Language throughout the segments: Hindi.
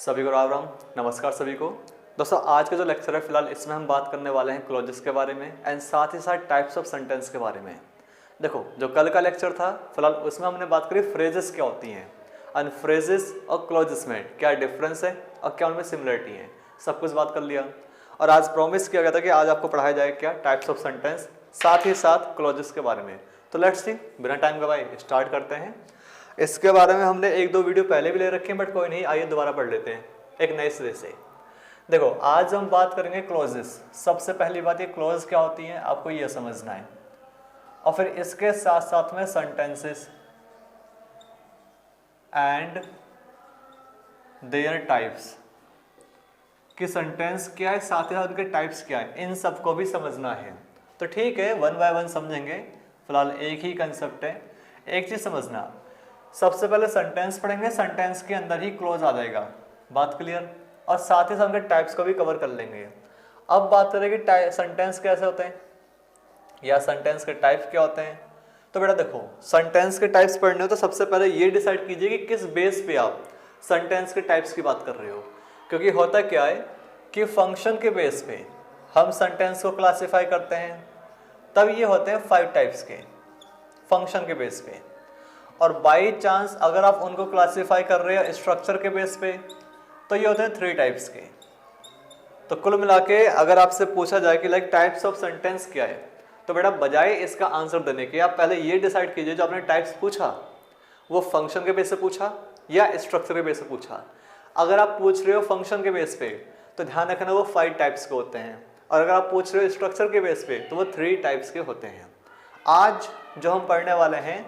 सभी को राम राम, नमस्कार सभी को। दोस्तों आज का जो लेक्चर है फिलहाल इसमें हम बात करने वाले हैं क्लॉजेस के बारे में एंड साथ ही साथ टाइप्स ऑफ सेंटेंस के बारे में। देखो जो कल का लेक्चर था फिलहाल उसमें हमने बात करी फ्रेजेस क्या होती हैं एंड फ्रेजेस और क्लॉजेस में क्या डिफरेंस है और क्या उनमें सिमिलरिटी है, सब कुछ बात कर लिया। और आज प्रॉमिस किया गया था कि आज आपको पढ़ाया जाएगा क्या टाइप्स ऑफ सेंटेंस, साथ ही साथ क्लॉजेस के बारे में। तो लेट्स सी, बिना टाइम गवाए स्टार्ट करते हैं। इसके बारे में हमने एक दो वीडियो पहले भी ले रखे हैं बट कोई नहीं, आइए दोबारा पढ़ लेते हैं एक नए सिरे से। देखो आज हम बात करेंगे क्लॉजेस। सबसे पहली बात ये क्लॉज क्या होती है आपको ये समझना है, और फिर इसके साथ साथ में सेंटेंसेस एंड देयर टाइप्स कि सेंटेंस क्या है, साथ ही साथ उनके टाइप्स क्या है, इन सबको भी समझना है। तो ठीक है, वन बाय वन समझेंगे। फिलहाल एक ही कंसेप्ट है। एक चीज समझना, सबसे पहले सेंटेंस पढ़ेंगे, सेंटेंस के अंदर ही क्लॉज आ जाएगा, बात क्लियर। और साथ ही साथ उनके टाइप्स को भी कवर कर लेंगे। अब बात करेंगे सेंटेंस कैसे होते हैं या सेंटेंस के टाइप्स क्या होते हैं। तो बेटा देखो, सेंटेंस के टाइप्स पढ़ने हो तो सबसे पहले ये डिसाइड कीजिए कि किस बेस पे आप सेंटेंस के टाइप्स की बात कर रहे हो। क्योंकि होता क्या है कि फंक्शन के बेस पे हम सेंटेंस को क्लासिफाई करते हैं, तब ये होते हैं 5 टाइप्स के फंक्शन के बेस पे। और बाई चांस अगर आप उनको क्लासिफाई कर रहे हो स्ट्रक्चर के बेस पे तो ये होते हैं 3 टाइप्स के। तो कुल मिला के अगर आपसे पूछा जाए कि लाइक टाइप्स ऑफ सेंटेंस क्या है, तो बेटा बजाय इसका आंसर देने के आप पहले ये डिसाइड कीजिए जो आपने टाइप्स पूछा वो फंक्शन के बेस पे पूछा या स्ट्रक्चर के बेस पे पूछा। अगर आप पूछ रहे हो फंक्शन के बेस पे तो ध्यान रखना वो 5 टाइप्स के होते हैं, और अगर आप पूछ रहे हो स्ट्रक्चर के बेस पे तो वो 3 टाइप्स के होते हैं। आज जो हम पढ़ने वाले हैं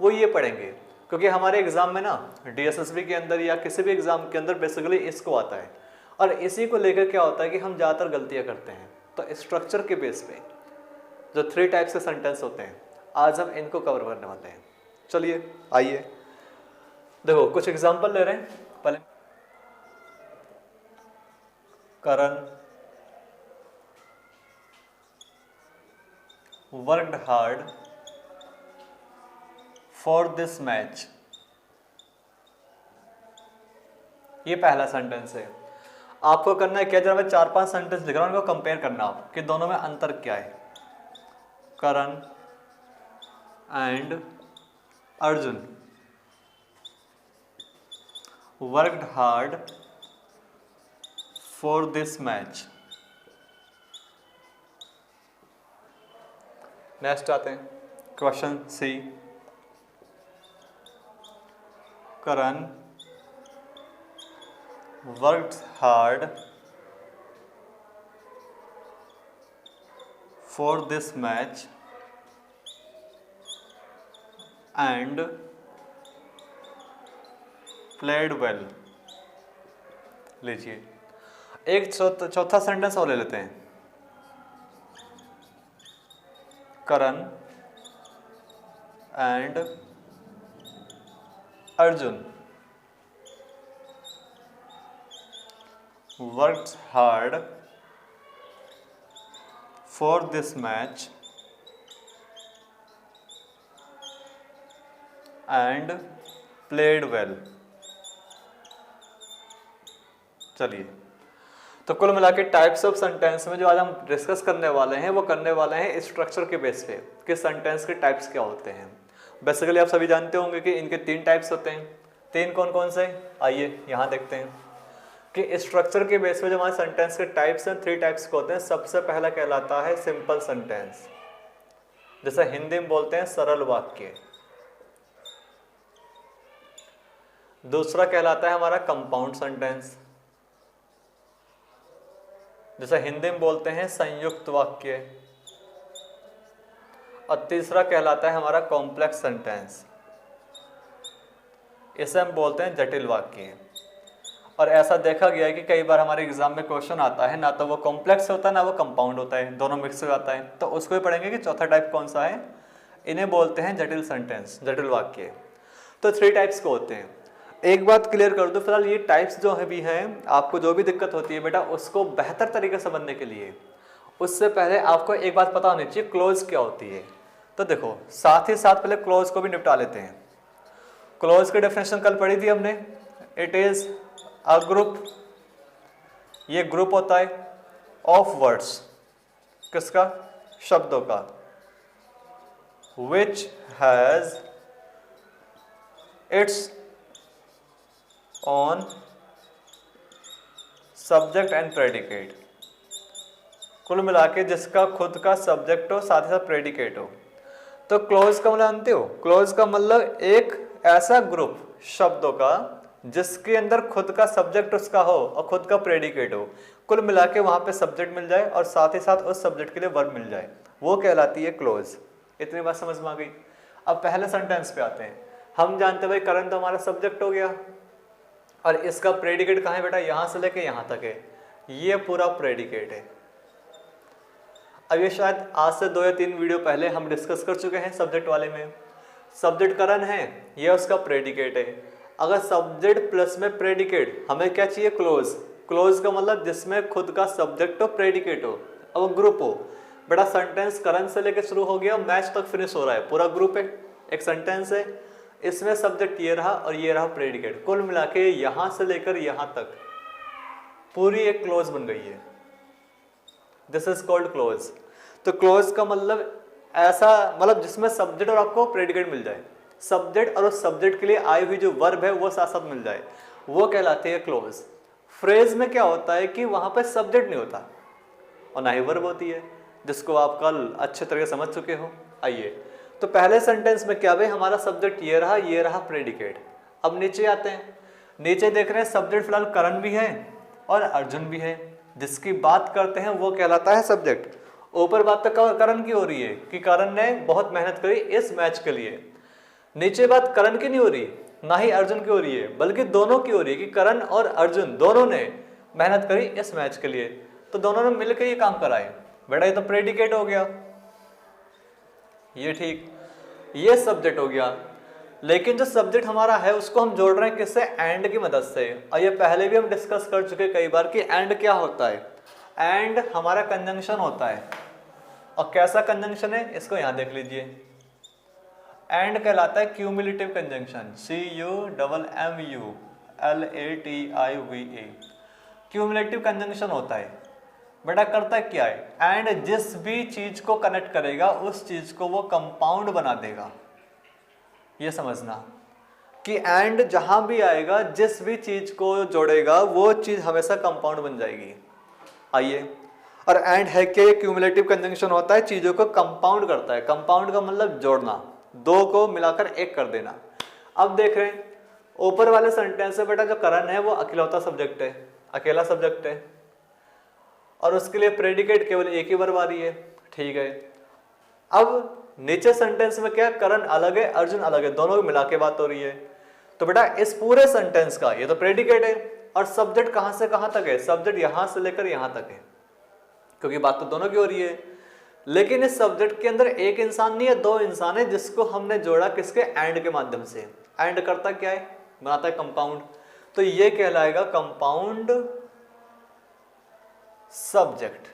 वो ये पढ़ेंगे क्योंकि हमारे एग्जाम में ना डीएसएसबी के अंदर या किसी भी एग्जाम के अंदर बेसिकली इसको आता है, और इसी को लेकर क्या होता है कि हम ज़्यादातर गलतियां करते हैं। तो स्ट्रक्चर के बेस पे जो 3 टाइप्स के सेंटेंस होते हैं आज हम इनको कवर करने वाले हैं। चलिए आइए देखो कुछ एग्जाम्पल ले रहे हैं। पहले Karan worked hard for this match, ये पहला सेंटेंस है। आपको करना है क्या, जब मैं 4-5 सेंटेंस लिख रहा हूं उनको कंपेयर करना आप कि दोनों में अंतर क्या है। Karan and Arjun worked hard for this match. Next आते हैं question C. Karan worked hard for this match and played well. लीजिए एक चौथा सेंटेंस और ले लेते हैं। Karan and Arjun worked hard for this match and played well. चलिए तो कुल मिला के टाइप्स ऑफ सेंटेंस में जो आज हम डिस्कस करने वाले हैं वो करने वाले हैं स्ट्रक्चर के बेस पे कि सेंटेंस के टाइप्स क्या होते हैं। बेसिकली आप सभी जानते होंगे कि इनके 3 टाइप्स होते हैं। 3 कौन कौन से, आइए यहाँ देखते हैं कि स्ट्रक्चर के बेस पे जो हमारे सेंटेंस के टाइप्स हैं 3 टाइप्स के होते हैं। सबसे पहला कहलाता है सिंपल सेंटेंस, जैसे हिंदी में बोलते हैं सरल वाक्य। दूसरा कहलाता है हमारा कंपाउंड सेंटेंस, जैसे हिंदी में बोलते हैं संयुक्त वाक्य। और तीसरा कहलाता है हमारा कॉम्प्लेक्स सेंटेंस, इसे हम बोलते हैं जटिल वाक्य। और ऐसा देखा गया है कि कई बार हमारे एग्जाम में क्वेश्चन आता है ना तो वो कॉम्प्लेक्स होता है ना वो कंपाउंड होता है, दोनों मिक्स हो जाता है। तो उसको भी पढ़ेंगे कि चौथा टाइप कौन सा है, इन्हें बोलते हैं जटिल सेंटेंस, जटिल वाक्य। तो 3 टाइप्स के होते हैं। एक बात क्लियर कर दो, फिलहाल ये टाइप्स जो है भी हैं, आपको जो भी दिक्कत होती है बेटा उसको बेहतर तरीके से समझने के लिए उससे पहले आपको एक बात पता होनी चाहिए, क्लोज क्या होती है। तो देखो साथ ही साथ पहले क्लोज को भी निपटा लेते हैं। क्लोज की डेफिनेशन कल पढ़ी थी हमने, इट इज अ ग्रुप, ये ग्रुप होता है ऑफ वर्ड्स, किसका, शब्दों का, which has its on subject and predicate, कुल मिला के जिसका खुद का सब्जेक्ट हो साथ ही साथ प्रेडिकेट हो। तो क्लोज का मतलब जानते हो, क्लोज का मतलब एक ऐसा ग्रुप शब्दों का जिसके अंदर खुद का सब्जेक्ट उसका हो और खुद का प्रेडिकेट हो, कुल मिला के वहां पे सब्जेक्ट मिल जाए और साथ ही साथ उस सब्जेक्ट के लिए वर्ब मिल जाए, वो कहलाती है क्लोज। इतनी बात समझ में आ गई। अब पहले सेंटेंस पे आते हैं। हम जानते भाई करण तो हमारा सब्जेक्ट हो गया और इसका प्रेडिकेट कहाँ है बेटा, यहां से लेके यहां तक है, ये पूरा प्रेडिकेट है। अब ये शायद आज से 2 या 3 वीडियो पहले हम डिस्कस कर चुके हैं सब्जेक्ट वाले में। सब्जेक्ट करण है, ये उसका प्रेडिकेट है। अगर सब्जेक्ट प्लस में प्रेडिकेट, हमें क्या चाहिए, क्लोज। क्लोज का मतलब जिसमें खुद का सब्जेक्ट हो प्रेडिकेट हो और ग्रुप हो। बेटा सेंटेंस करण से लेकर शुरू हो गया, मैच तक फिनिश हो रहा है, पूरा ग्रुप है, एक सेंटेंस है, इसमें सब्जेक्ट ये रहा और ये रहा प्रेडिकेट, कुल मिला के यहां से लेकर यहां तक पूरी एक क्लोज बन गई है। This is called close. तो क्लोज का मतलब ऐसा, मतलब जिसमें सब्जेक्ट और आपको प्रेडिकेट मिल जाए, सब्जेक्ट और उस सब्जेक्ट के लिए आई हुई जो वर्ब है वो साथ साथ मिल जाए, वो कहलाती है क्लोज। फ्रेज में क्या होता है कि वहां पे सब्जेक्ट नहीं होता और ना ही वर्ब होती है, जिसको आप कल अच्छे तरह समझ चुके हो। आइए, तो पहले सेंटेंस में क्या भाई, हमारा सब्जेक्ट ये रहा प्रेडिकेट। अब नीचे आते हैं, नीचे देख रहे हैं सब्जेक्ट फिलहाल करण भी है और अर्जुन भी है, जिसकी बात करते हैं वो कहलाता है सब्जेक्ट। ऊपर बात तो करण की हो रही है कि करण ने बहुत मेहनत करी इस मैच के लिए, नीचे बात करण की नहीं हो रही, ना ही अर्जुन की हो रही है, बल्कि दोनों की हो रही है कि करण और अर्जुन दोनों ने मेहनत करी इस मैच के लिए, तो दोनों ने मिलकर ये काम कराए। बेटा ये तो प्रेडिकेट हो गया, ये ठीक, ये सब्जेक्ट हो गया। लेकिन जो सब्जेक्ट हमारा है उसको हम जोड़ रहे हैं किससे, एंड की मदद से। और ये पहले भी हम डिस्कस कर चुके कई बार कि एंड क्या होता है, एंड हमारा कंजंक्शन होता है। और कैसा कंजंक्शन है, इसको यहां देख लीजिए, एंड कहलाता है cumulative conjunction, CUMMULATIVA, cumulative conjunction होता है। बेटा करता क्या है, एंड जिस भी चीज को कनेक्ट करेगा उस चीज को वो कंपाउंड बना देगा। ये समझना कि एंड जहां भी आएगा, जिस भी चीज को जोड़ेगा वो चीज हमेशा कंपाउंड बन जाएगी। आइए, और एंड है कि क्यूमुलेटिव कंजंक्शन होता है, चीजों को कंपाउंड करता है। कंपाउंड का मतलब जोड़ना, दो को मिलाकर एक कर देना। अब देख रहे हैं ऊपर वाले सेंटेंस में बेटा जो करण है वो अकेलौता सब्जेक्ट है, अकेला सब्जेक्ट है, और उसके लिए प्रेडिकेट केवल एक ही वर्ब आ रही है, ठीक है। अब नीचे सेंटेंस में क्या, करण अलग है अर्जुन अलग है, दोनों को मिला के बात हो रही है। तो बेटा इस पूरे सेंटेंस का ये तो प्रेडिकेट है, और सब्जेक्ट कहां से कहां तक है, सब्जेक्ट यहां से लेकर यहां तक है, क्योंकि बात तो दोनों की हो रही है। लेकिन इस सब्जेक्ट के अंदर एक इंसान नहीं है, दो इंसान है, जिसको हमने जोड़ा किसके, एंड के माध्यम से। एंड करता क्या है, बनाता है कंपाउंड, तो ये कहलाएगा कंपाउंड सब्जेक्ट।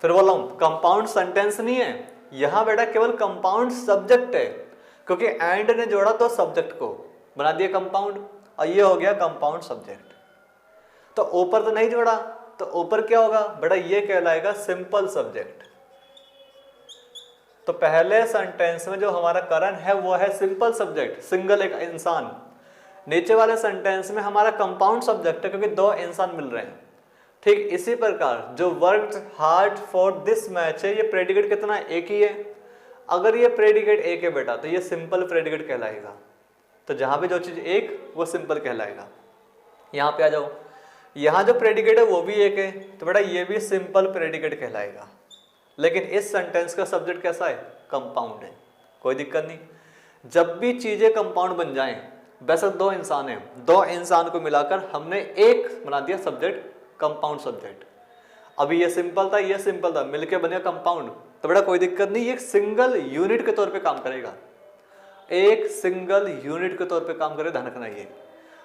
फिर बोला हूं कंपाउंड सेंटेंस नहीं है, यहां बेटा केवल कंपाउंड सब्जेक्ट है, क्योंकि एंड ने जोड़ा तो सब्जेक्ट को बना दिया कंपाउंड, और ये हो गया कंपाउंड सब्जेक्ट। तो ऊपर तो नहीं जोड़ा, तो ऊपर क्या होगा बेटा, ये कहलाएगा सिंपल सब्जेक्ट। तो पहले सेंटेंस में जो हमारा करण है वो है सिंपल सब्जेक्ट, सिंगल एक इंसान। नीचे वाले सेंटेंस में हमारा कंपाउंड सब्जेक्ट है, क्योंकि दो इंसान मिल रहे हैं। ठीक इसी प्रकार जो worked hard for this match है, ये प्रेडिकेट कितना, एक ही है। अगर ये प्रेडिकेट एक है बेटा, तो ये सिंपल प्रेडिकेट कहलाएगा। तो जहां पे जो चीज एक, वो सिंपल कहलाएगा। यहां पे आ जाओ, यहां जो प्रेडिकेट है वो भी एक है, तो बेटा ये भी सिंपल प्रेडिकेट कहलाएगा। लेकिन इस सेंटेंस का सब्जेक्ट कैसा है, कंपाउंड है, कोई दिक्कत नहीं। जब भी चीजें कंपाउंड बन जाएं, वैसे दो इंसान हैं, दो इंसान को मिलाकर हमने एक बना दिया सब्जेक्ट, कंपाउंड सब्जेक्ट। अभी ये सिंपल था, ये सिंपल था, मिलके बनेगा कंपाउंड, तो बेटा कोई दिक्कत नहीं, एक सिंगल यूनिट के तौर पे काम करेगा, एक सिंगल यूनिट के तौर पे काम करे, ध्यान रखना ये।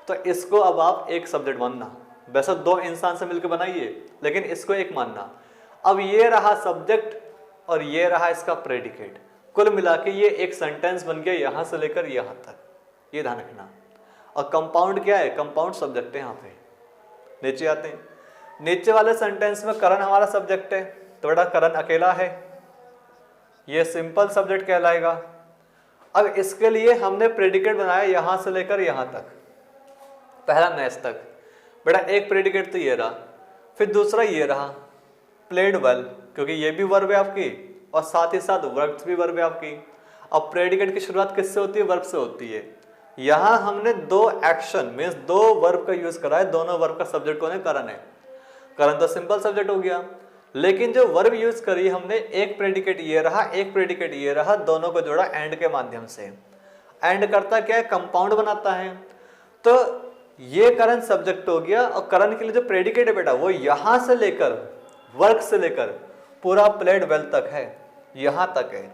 तो इसको अब आप एक सब्जेक्ट मानना, वैसे दो इंसान से मिलकर बनाइए, लेकिन इसको एक मानना। अब ये रहा सब्जेक्ट और ये रहा इसका प्रेडिकेट, कुल मिला के ये एक सेंटेंस बन गया यहां से लेकर यहां तक, ये ध्यान रखना। और कंपाउंड क्या है, कंपाउंड सब्जेक्ट है। यहाँ पे नीचे आते हैं, नीचे वाले सेंटेंस में करण हमारा सब्जेक्ट है, तो बेटा करण अकेला है, ये सिंपल सब्जेक्ट कहलाएगा। अब इसके लिए हमने प्रेडिकेट बनाया यहां से लेकर यहां तक, पहला मैच तक। बेटा एक प्रेडिकेट तो ये रहा, फिर दूसरा ये रहा प्लेड वेल, क्योंकि ये भी वर्ब है आपकी और साथ ही साथ वर्ब भी वर्ब है आपकी। अब प्रेडिकेट की शुरुआत किससे होती है, वर्ब से होती है। यहां हमने दो एक्शन मीन्स दो वर्ब का यूज करा है, दोनों वर्ब का सब्जेक्ट कौन है, करण है। करण तो सिंपल सब्जेक्ट हो गया, लेकिन जो वर्ब यूज करी हमने, एक प्रेडिकेट ये रहा, एक प्रेडिकेट ये रहा, दोनों को जोड़ा एंड के माध्यम से। एंड करता क्या है, कंपाउंड बनाता है। तो ये करण सब्जेक्ट हो गया, और करण के लिए जो प्रेडिकेट है बेटा वो यहां से लेकर वर्क से लेकर पूरा प्लेड वेल तक है, यहां तक है।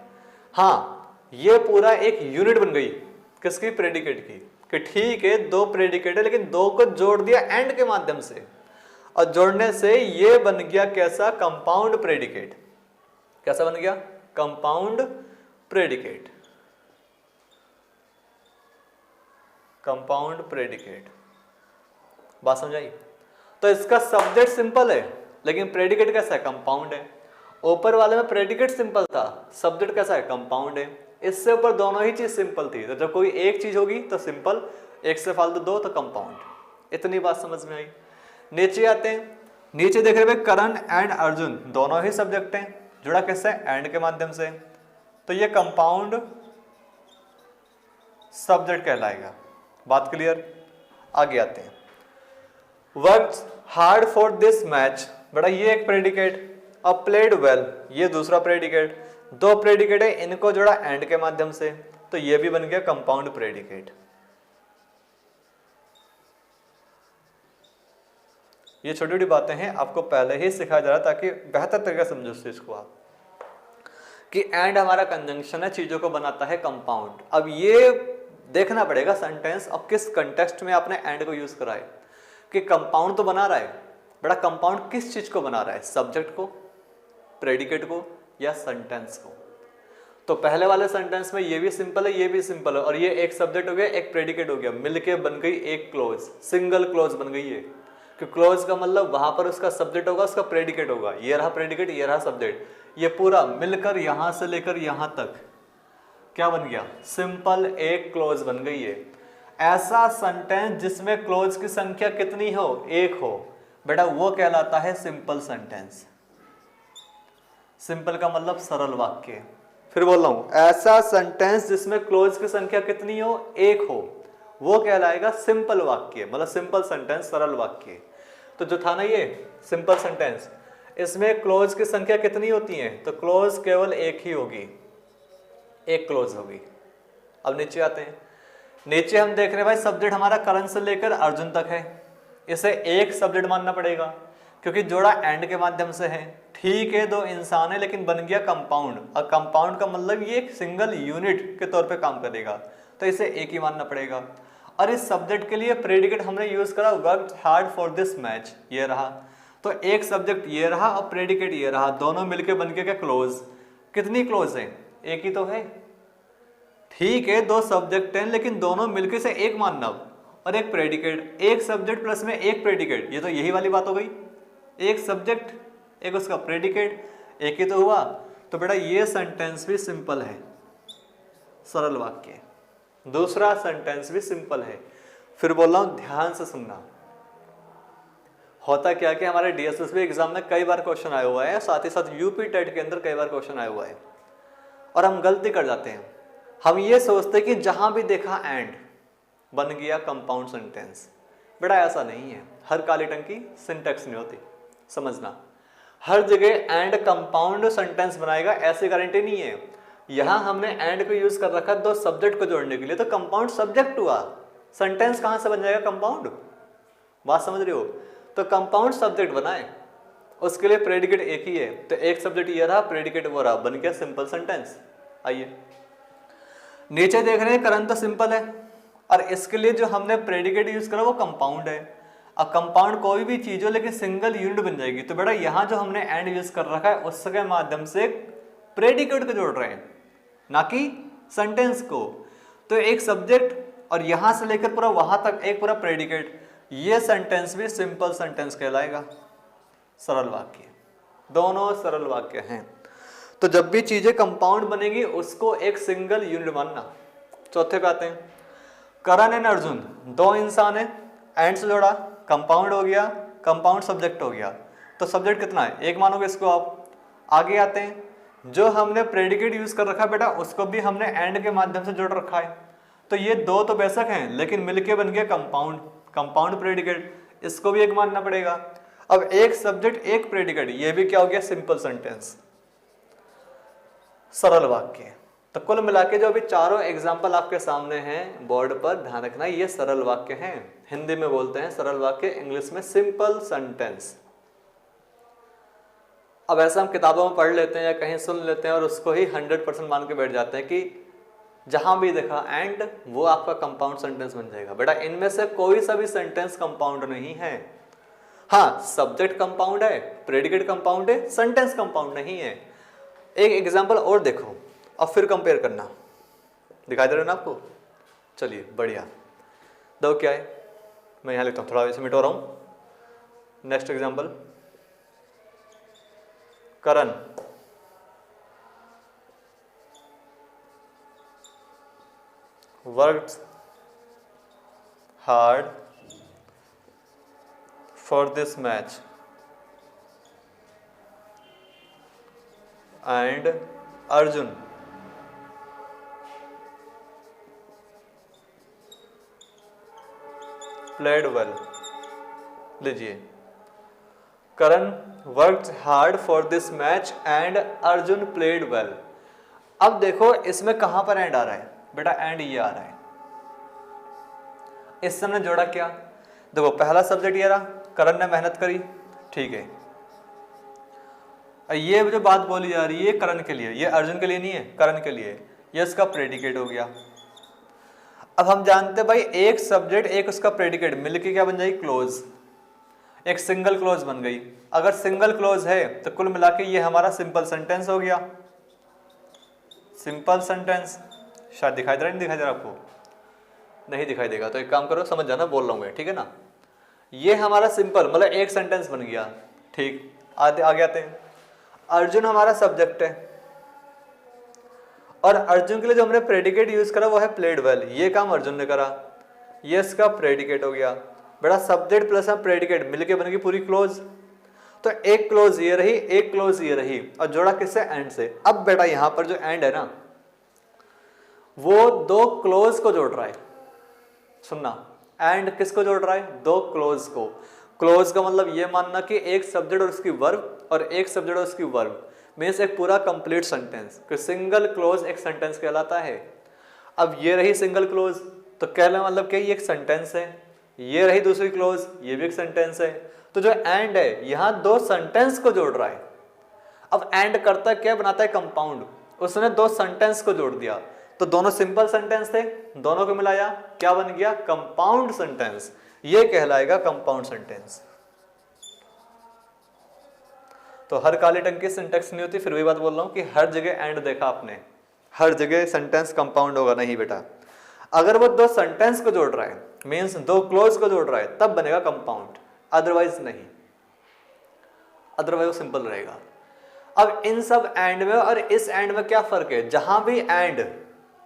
हाँ, ये पूरा एक यूनिट बन गई किसकी, प्रेडिकेट की, कि ठीक है दो प्रेडिकेट है लेकिन दो को जोड़ दिया एंड के माध्यम से, और जोड़ने से ये बन गया कैसा, कंपाउंड प्रेडिकेट। कैसा बन गया, कंपाउंड प्रेडिकेट, कंपाउंड प्रेडिकेट। बात समझाई। तो इसका सब्जेक्ट सिंपल है लेकिन प्रेडिकेट कैसा है, कंपाउंड है। ऊपर वाले में प्रेडिकेट सिंपल था, सब्जेक्ट कैसा है, कंपाउंड है। इससे ऊपर दोनों ही चीज सिंपल थी, तो जब कोई एक चीज होगी तो सिंपल, एक से फालतू दो तो कंपाउंड। इतनी बात समझ में आई। नीचे आते हैं, नीचे देख रहे हैं करण एंड अर्जुन दोनों ही सब्जेक्ट हैं, जुड़ा किससे, एंड के माध्यम से, तो ये कंपाउंड सब्जेक्ट कहलाएगा। बात क्लियर। आगे आते हैं, worked hard for this match, बड़ा ये एक प्रेडिकेट, अब प्लेड वेल ये दूसरा प्रेडिकेट, दो प्रेडिकेट है, इनको जोड़ा एंड के माध्यम से, तो ये भी बन गया कंपाउंड प्रेडिकेट। ये छोटी छोटी बातें हैं, आपको पहले ही सिखाया जा रहा ताकि बेहतर तरीके से समझो इस चीज को आप, कि एंड हमारा कंजंक्शन है, चीजों को बनाता है कंपाउंड। अब ये देखना पड़ेगा सेंटेंस अब किस कंटेक्स्ट में आपने एंड को यूज करा है, कि कंपाउंड तो बना रहा है, बड़ा कंपाउंड किस चीज को बना रहा है, सब्जेक्ट को, प्रेडिकेट को, या सेंटेंस को। तो पहले वाले सेंटेंस में ये भी सिंपल है, ये भी सिंपल है, और ये एक सब्जेक्ट हो गया, एक प्रेडिकेट हो गया, मिलके बन गई एक क्लोज, सिंगल क्लोज बन गई है। कि क्लोज का मतलब वहां पर उसका सब्जेक्ट होगा, उसका प्रेडिकेट होगा, ये रहा प्रेडिकेट, ये रहा सब्जेक्ट, ये पूरा मिलकर यहां से लेकर यहां तक क्या बन गया, सिंपल एक क्लोज बन गई है। ऐसा सेंटेंस जिसमें क्लोज की संख्या कितनी हो, एक हो, बेटा वो कहलाता है सिंपल सेंटेंस। सिंपल का मतलब सरल वाक्य। फिर बोल रहा हूं, ऐसा सेंटेंस जिसमें क्लोज की संख्या कितनी हो, एक हो, वो कहलाएगा सिंपल वाक्य, मतलब सिंपल सेंटेंस, सरल वाक्य। तो जो था ना ये सिंपल सेंटेंस, इसमें क्लोज की संख्या कितनी होती है, तो क्लोज केवल एक ही होगी, एक क्लोज होगी। अब नीचे आते हैं, नीचे हम देख रहे हैं भाई सब्जेक्ट हमारा करण से लेकर अर्जुन तक है, इसे एक सब्जेक्ट मानना पड़ेगा क्योंकि जोड़ा एंड के माध्यम से है। ठीक है दो इंसान है लेकिन बन गया कंपाउंड, और कंपाउंड का मतलब ये एक सिंगल यूनिट के तौर पे काम करेगा, तो इसे एक ही मानना पड़ेगा। और इस सब्जेक्ट के लिए प्रेडिकेट हमने यूज करा worked hard for this match, ये रहा, तो एक सब्जेक्ट ये रहा और प्रेडिकेट ये रहा, दोनों मिलके बन गया क्या, क्लोज। कितनी क्लोज है, एक ही तो है। ठीक है दो सब्जेक्ट हैं लेकिन दोनों मिलके से एक मानना, और एक प्रेडिकेट, एक सब्जेक्ट प्लस में एक प्रेडिकेट, ये तो यही वाली बात हो गई, एक सब्जेक्ट एक उसका प्रेडिकेट, एक ही तो हुआ। तो बेटा ये सेंटेंस भी सिंपल है, सरल वाक्य। दूसरा सेंटेंस भी सिंपल है। फिर बोल रहा हूं ध्यान से सुनना। होता क्या कि हमारे डीएसएसबी एग्जाम में कई बार क्वेश्चन आया हुआ है, साथ ही साथ यूपी टेट के अंदर कई बार क्वेश्चन आया हुआ है, और हम गलती कर जाते हैं। हम ये सोचते हैं कि जहां भी देखा एंड बन गया कंपाउंड सेंटेंस। बेटा ऐसा नहीं है, हर काली टंकी सिंटैक्स नहीं होती, समझना। हर जगह एंड कंपाउंड सेंटेंस बनाएगा ऐसी गारंटी नहीं है। यहां हमने एंड को यूज कर रखा दो सब्जेक्ट को जोड़ने के लिए, तो कंपाउंड सब्जेक्ट हुआ, सेंटेंस कहां से बन जाएगा, कंपाउंड। बात समझ रहे हो, तो कंपाउंड सब्जेक्ट बनाए, उसके लिए प्रेडिकेट एक ही है, तो एक सब्जेक्ट ये रहा, प्रेडिकेट वो रहा, बन गया सिंपल सेंटेंस। आइए नीचे देख रहे हैं करण तो सिंपल है, और इसके लिए जो हमने प्रेडिकेट यूज करा वो कंपाउंड है। अब कंपाउंड कोई भी चीज हो लेकिन सिंगल यूनिट बन जाएगी, तो बेटा यहां जो हमने एंड यूज कर रखा है उसके माध्यम से प्रेडिकेट को जोड़ रहे हैं, ना कि सेंटेंस को। तो एक सब्जेक्ट और यहां से लेकर पूरा वहां तक एक पूरा प्रेडिकेट, ये सेंटेंस भी सिंपल सेंटेंस कहलाएगा, सरल वाक्य। दोनों सरल वाक्य हैं। तो जब भी चीजें कंपाउंड बनेगी उसको एक सिंगल यूनिट मानना। चौथे पे आते हैं, करण एंड अर्जुन दो इंसान है, एंड से जोड़ा, कंपाउंड हो गया, कंपाउंड सब्जेक्ट हो गया, तो सब्जेक्ट कितना है, एक मानोगे इसको आप। आगे आते हैं, जो हमने प्रेडिकेट यूज कर रखा है बेटा उसको भी हमने एंड के माध्यम से जोड़ रखा है, तो ये दो तो बेशक हैं लेकिन मिलके बन गया कंपाउंड, कंपाउंड प्रेडिकेट, इसको भी एक मानना पड़ेगा। अब एक सब्जेक्ट एक प्रेडिकेट, ये भी क्या हो गया, सिंपल सेंटेंस, सरल वाक्य। तो कुल मिला के जो अभी चारों एग्जाम्पल आपके सामने हैं बोर्ड पर, ध्यान रखना ये सरल वाक्य हैं। हिंदी में बोलते हैं सरल वाक्य, इंग्लिश में सिंपल सेंटेंस। अब ऐसा हम किताबों में पढ़ लेते हैं या कहीं सुन लेते हैं और उसको ही 100% मान के बैठ जाते हैं कि जहां भी देखा एंड वो आपका कंपाउंड सेंटेंस बन जाएगा। बेटा इनमें से कोई सा भी सेंटेंस कंपाउंड नहीं है। हाँ, सब्जेक्ट कंपाउंड है, प्रेडिकेट कंपाउंड है, सेंटेंस कंपाउंड नहीं है। एक एग्जांपल और देखो और फिर कंपेयर करना, दिखाई दे रहा है ना आपको। चलिए बढ़िया, दो क्या है, मैं यहां लिखता हूं, थोड़ा वैसे मिट हो रहा हूं। Next example, Karan worked hard for this match and Arjun played well। लीजिए, करण worked hard for this match and Arjun played well। अब देखो इसमें कहां पर एंड आ रहा है बेटा, एंड ये आ रहा है। इस समय जोड़ा क्या, देखो पहला सब्जेक्ट ये रहा, करण ने मेहनत करी, ठीक है। ये जो बात बोली जा रही है करण के लिए, ये अर्जुन के लिए नहीं है, करण के लिए, ये इसका प्रेडिकेट हो गया। अब हम जानते हैं भाई एक सब्जेक्ट एक उसका प्रेडिकेट मिलके क्या बन जाएगी, क्लोज, एक सिंगल क्लोज बन गई। अगर सिंगल क्लोज है तो कुल मिला के ये हमारा सिंपल सेंटेंस हो गया। सिंपल सेंटेंस शायद दिखाई दे रहा है, नहीं दिखाई दे रहा आपको, नहीं दिखाई देगा तो एक काम करो, समझ जाना बोल रहा हूं मैं, ठीक है ना। ये हमारा सिंपल मतलब एक सेंटेंस बन गया, ठीक। आगे आते हैं, अर्जुन हमारा सब्जेक्ट है और अर्जुन के लिए जो हमने प्रेडिकेट यूज करा वो है प्लेड वेल, ये काम अर्जुन ने करा, ये इसका प्रेडिकेट हो गया। बेटा सब्जेक्ट प्लस प्रेडिकेट मिलके बन गई पूरी क्लोज, तो एक क्लोज ये रही, एक क्लोज ये रही, और जोड़ा किससे, एंड से। अब बेटा यहां पर जो एंड है ना वो दो क्लोज को जोड़ रहा है, सुनना, एंड किसको जोड़ रहा है, दो क्लोज को। क्लोज का मतलब ये मानना कि एक सब्जेक्ट और उसकी वर्ब और एक सब्जेक्ट और उसकी वर्ब, मीन्स एक पूरा कंप्लीट सेंटेंस, कि सिंगल क्लोज एक सेंटेंस कहलाता है। अब ये रही सिंगल क्लोज, तो कहने मतलब कि ये एक सेंटेंस है, ये रही दूसरी क्लोज, ये भी एक सेंटेंस है। तो जो एंड है यहां दो सेंटेंस को जोड़ रहा है। अब एंड करता क्या, बनाता है कंपाउंड, उसने दो सेंटेंस को जोड़ दिया, तो दोनों सिंपल सेंटेंस थे, दोनों को मिलाया क्या बन गया, कंपाउंड सेंटेंस, ये कहलाएगा कंपाउंड सेंटेंस। तो हर काली टंकी सिंटेक्स नहीं होती, फिर भी बात बोल रहा हूं कि हर जगह एंड देखा आपने, हर जगह सेंटेंस कंपाउंड होगा नहीं बेटा। अगर वो दो सेंटेंस को जोड़ रहा है, मीन्स दो क्लोज को जोड़ रहा है, तब बनेगा कंपाउंड, अदरवाइज नहीं, अदरवाइज वो सिंपल रहेगा। अब इन सब एंड में और इस एंड में क्या फर्क है, जहां भी एंड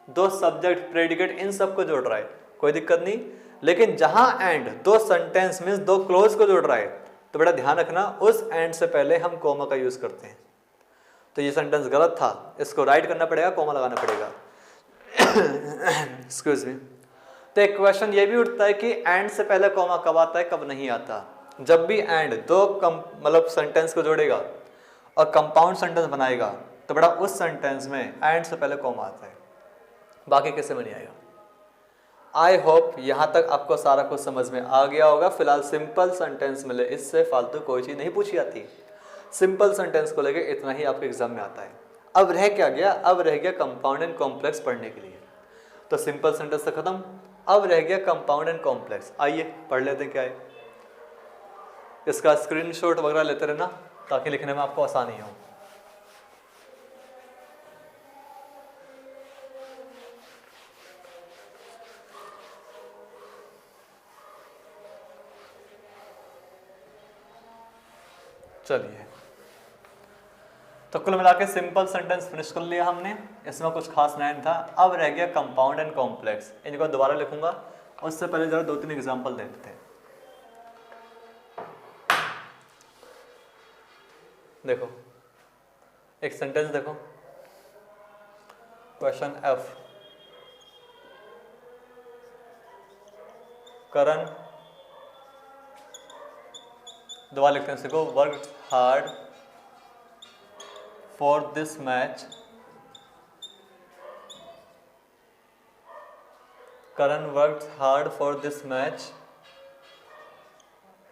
दो सब्जेक्ट प्रेडिकेट इन सब को जोड़ रहा है कोई दिक्कत नहीं, लेकिन जहां एंड दो सेंटेंस मींस दो क्लोज को जोड़ रहा है तो बेटा ध्यान रखना उस एंड से पहले हम कोमा का यूज करते हैं। तो ये सेंटेंस गलत था, इसको राइट करना पड़ेगा, कोमा लगाना पड़ेगा। Excuse me. तो एक क्वेश्चन ये भी उठता है कि एंड से पहले कोमा कब आता है कब नहीं आता। जब भी एंड दो मतलब सेंटेंस को जोड़ेगा और कंपाउंड सेंटेंस बनाएगा तो बेटा उस सेंटेंस में एंड से पहले कोमा आता है, बाकी किसी में नहीं आएगा। आई होप यहां तक आपको सारा कुछ समझ में आ गया होगा। फिलहाल सिंपल सेंटेंस मिले, इससे फालतू कोई चीज नहीं पूछी जाती। सिंपल सेंटेंस को लेकर इतना ही आपके एग्जाम में आता है। अब रह क्या गया, अब रह गया कंपाउंड एंड कॉम्प्लेक्स पढ़ने के लिए। तो सिंपल सेंटेंस से खत्म, अब रह गया कंपाउंड एंड कॉम्प्लेक्स। आइए पढ़ लेते हैं क्या है। इसका स्क्रीनशॉट वगैरह लेते रहना ताकि लिखने में आपको आसानी हो। चलिए, तो कुल मिला के सिंपल सेंटेंस फिनिश कर लिया हमने, इसमें कुछ खास नहीं था। अब रह गया कंपाउंड एंड कॉम्प्लेक्स, इनको दोबारा लिखूंगा, उससे पहले जरा 2-3 एग्जांपल देखते हैं। देखो एक सेंटेंस देखो, क्वेश्चन F, करण, दोबारा लिखते हैं, देखो work hard for this match, Karan worked hard for this match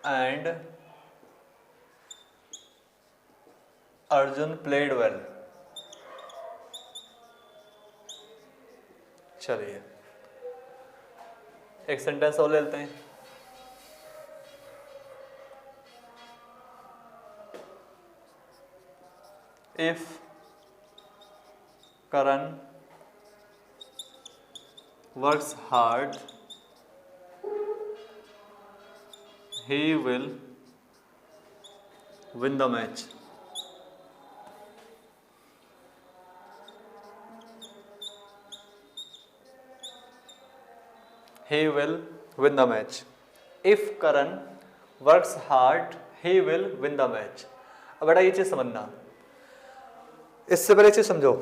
and Arjun played well। चलिए एक सेंटेंस और ले लेते हैं, if Karan works hard, he will win the match। He will win the match। If Karan works hard, he will win the match। अब बेटा ये चीज समझना, इससे पहले चीज समझो,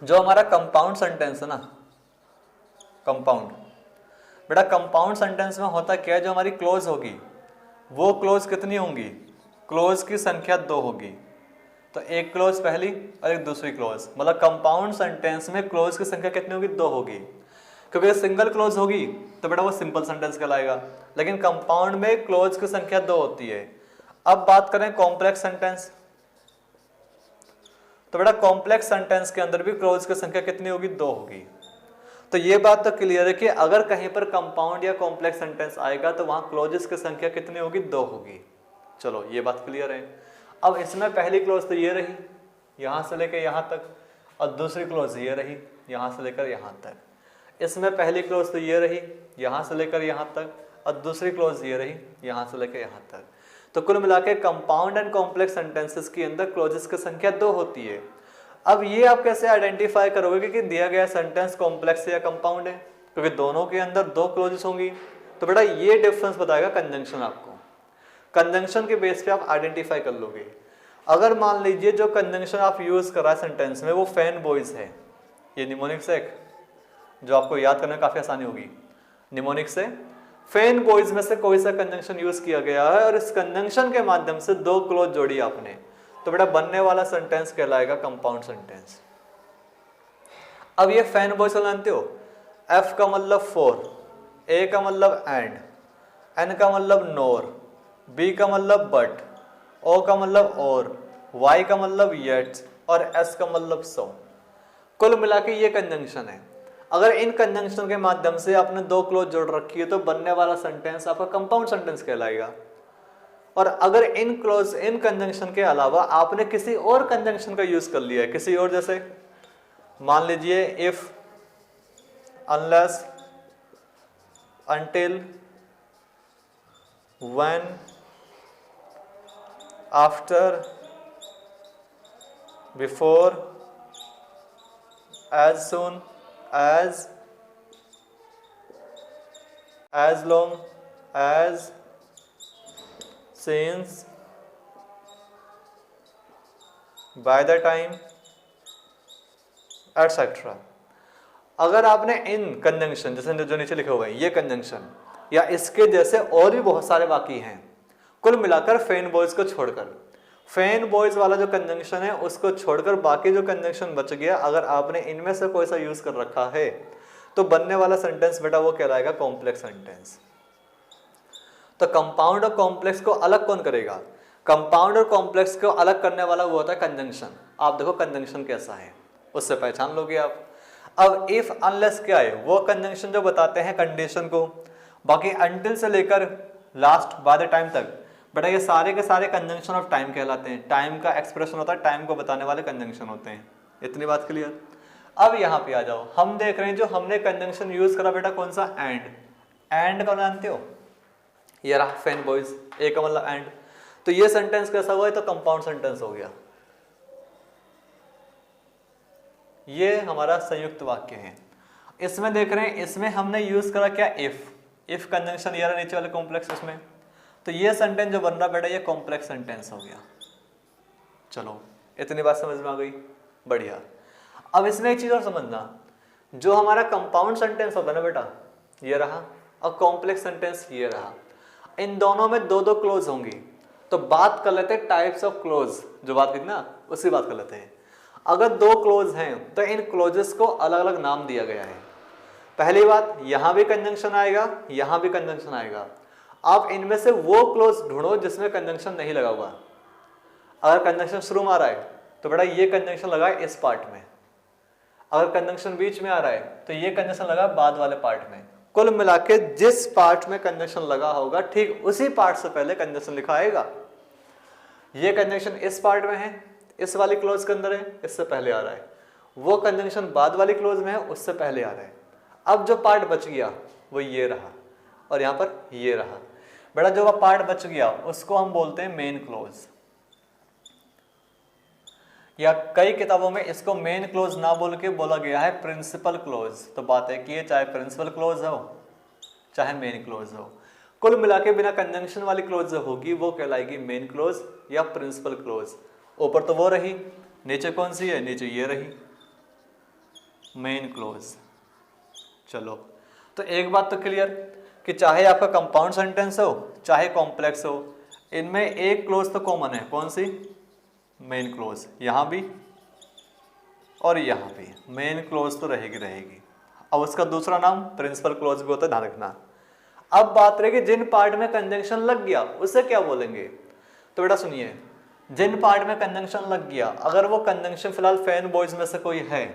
जो हमारा कंपाउंड सेंटेंस है ना, कंपाउंड, बेटा कंपाउंड सेंटेंस में होता क्या है, जो हमारी क्लोज होगी वो क्लोज कितनी होंगी, क्लोज की संख्या 2 होगी। तो एक क्लोज पहली और एक दूसरी क्लोज, मतलब कंपाउंड सेंटेंस में क्लोज की संख्या कितनी होगी, 2 होगी। क्योंकि सिंगल क्लोज होगी तो बेटा वो सिंपल सेंटेंस कहलाएगा, लेकिन कंपाउंड में क्लोज की संख्या 2 होती है। अब बात करें कॉम्प्लेक्स सेंटेंस, तो बेटा कॉम्प्लेक्स सेंटेंस के अंदर भी क्लोज की संख्या कितनी होगी, 2 होगी। तो ये बात तो क्लियर है कि अगर कहीं पर कंपाउंड या कॉम्प्लेक्स सेंटेंस आएगा तो वहां क्लोजेस की संख्या कितनी होगी, 2 होगी। चलो ये बात क्लियर है। अब इसमें पहली क्लोज तो ये रही यहां से लेकर यहां तक, और दूसरी क्लोज ये रही यहां से लेकर यहां तक। इसमें पहली क्लोज तो ये रही यहां से लेकर यहां तक, और दूसरी क्लोज ये रही यहां से लेकर यहां तक। तो कुल मिला के कंपाउंड एंड कॉम्प्लेक्स सेंटेंसेस के अंदर क्लोजेस की संख्या 2 होती है। अब ये आप कैसे आइडेंटिफाई करोगे कि दिया गया सेंटेंस कॉम्प्लेक्स या कंपाउंड है, क्योंकि दोनों के अंदर 2 क्लोजेस होंगी। तो बेटा ये डिफरेंस बताएगा कंजंक्शन, आपको कंजंक्शन के बेस पे आप आइडेंटिफाई कर लोगे। अगर मान लीजिए जो कंजंक्शन आप यूज कर रहा है सेंटेंस में वो फैन बॉयज है, ये निमोनिक से, जो आपको याद करने में काफी आसानी होगी, निमोनिक से फैन बॉयज में से कोई सा कंजंक्शन यूज किया गया है और इस कंजंक्शन के माध्यम से 2 क्लोज जोड़ी आपने, तो बेटा बनने वाला सेंटेंस कहलाएगा कंपाउंड सेंटेंस। अब ये फैन बॉयज जानते हो, F का मतलब फॉर, A का मतलब एंड, N का मतलब नोर, B का मतलब बट, O का मतलब और, Y का मतलब येट और S का मतलब सो। कुल मिला के ये कंजंक्शन है। अगर इन कंजंक्शन के माध्यम से आपने 2 क्लोज जोड़ रखी है तो बनने वाला सेंटेंस आपका कंपाउंड सेंटेंस कहलाएगा। और अगर इन कंजंक्शन के अलावा आपने किसी और कंजंक्शन का यूज कर लिया है, किसी और, जैसे मान लीजिए if, unless, until, when, after, before, as soon as long as, since, by the time, etc। अगर आपने इन कंजंक्शन, जैसे जो नीचे लिखे हुए हैं ये कंजंक्शन, या इसके जैसे और भी बहुत सारे बाकी हैं, कुल मिलाकर फैन बॉयज को छोड़कर, फैन बॉयज वाला जो कंजंक्शन है उसको छोड़कर बाकी जो कंजंक्शन बच गया, अगर आपने इनमें से कोई सा यूज कर रखा है तो बनने वाला सेंटेंस बेटा वो कहलाएगा कॉम्प्लेक्स सेंटेंस। तो कंपाउंड और कॉम्प्लेक्स को अलग कौन करेगा, कंपाउंड और कॉम्प्लेक्स को अलग करने वाला वो होता है कंजंक्शन। आप देखो कंजंक्शन कैसा है, उससे पहचान लोगे आप। अब इफ, अनलेस क्या है, वो कंजंक्शन जो बताते हैं कंडीशन को। बाकी अंटिल से लेकर लास्ट, बाय द टाइम तक, बेटा ये सारे के सारे कंजंक्शन ऑफ टाइम कहलाते हैं। टाइम का एक्सप्रेशन होता है, टाइम को बताने वाले कंजंक्शन होते हैं। इतनी बात क्लियर। अब यहाँ पे आ जाओ, हम देख रहे हैं जो हमने कंजंक्शन यूज करा बेटा कौन सा, एंड। एंड का जानते हो, ये रहा फैन बॉयज, ए का मतलब एंड। तो ये सेंटेंस कैसा हुआ, तो कंपाउंड सेंटेंस हो गया। ये हमारा संयुक्त वाक्य है। इसमें देख रहे हैं, इसमें हमने यूज करा क्या, इफ कंजंक्शन ये रहा नीचे वाले कॉम्प्लेक्स इसमें, तो ये सेंटेंस जो बन रहा बेटा ये कॉम्प्लेक्स सेंटेंस हो गया। चलो इतनी बात समझ में आ गई, बढ़िया। अब इसमें एक चीज और समझना, जो हमारा कंपाउंड सेंटेंस होता है ना बेटा ये रहा, और कॉम्प्लेक्स सेंटेंस ये रहा, इन दोनों में दो दो क्लोज होंगी। तो बात कर लेते हैं टाइप्स ऑफ क्लोज, जो बात की ना उसी बात कर लेते हैं। अगर दो क्लोज हैं तो इन क्लोजेस को अलग अलग नाम दिया गया है। पहली बात, यहां भी कंजंक्शन आएगा, यहां भी कंजंक्शन आएगा। आप इनमें से वो क्लोज ढूंढो जिसमें कंजंक्शन नहीं लगा हुआ। अगर कंजंक्शन शुरू में आ रहा है तो बेटा ये कंजंक्शन लगा है इस पार्ट में, अगर कंजंक्शन बीच में आ रहा है तो ये कंजंक्शन लगा बाद वाले पार्ट में। कुल मिला के जिस पार्ट में कंजंक्शन लगा होगा ठीक उसी पार्ट से पहले कंजंक्शन लिखा आएगा। ये कंजंक्शन इस पार्ट में है, इस वाली क्लोज के अंदर है, इससे पहले आ रहा है। वो कंजंक्शन बाद वाली क्लोज में है, उससे पहले आ रहा है। अब जो पार्ट बच गया वो ये रहा, और यहां पर ये रहा। बेटा जो पार्ट बच गया उसको हम बोलते हैं मेन क्लोज, या कई किताबों में इसको मेन क्लोज ना बोल के बोला गया है प्रिंसिपल क्लोज। तो बात है कि ये चाहे प्रिंसिपल क्लोज हो चाहे मेन क्लोज हो, कुल मिला के बिना कंजंक्शन वाली क्लोज जो होगी वो कहलाएगी मेन क्लोज या प्रिंसिपल क्लोज। ऊपर तो वो रही, नीचे कौन सी है, नीचे ये रही मेन क्लोज। चलो तो एक बात तो क्लियर कि चाहे आपका कंपाउंड सेंटेंस हो चाहे कॉम्प्लेक्स हो, इनमें एक क्लोज तो कॉमन है, कौन सी, मेन क्लोज। यहां भी और यहां भी मेन क्लोज तो रहेगी रहेगी। अब उसका दूसरा नाम प्रिंसिपल क्लोज भी होता है, ध्यान रखना। अब बात रही कि जिन पार्ट में कंजंक्शन लग गया उसे क्या बोलेंगे। तो बेटा सुनिए, जिन पार्ट में कंजंक्शन लग गया, अगर वो कंजंक्शन फिलहाल फैन बॉयज में से कोई है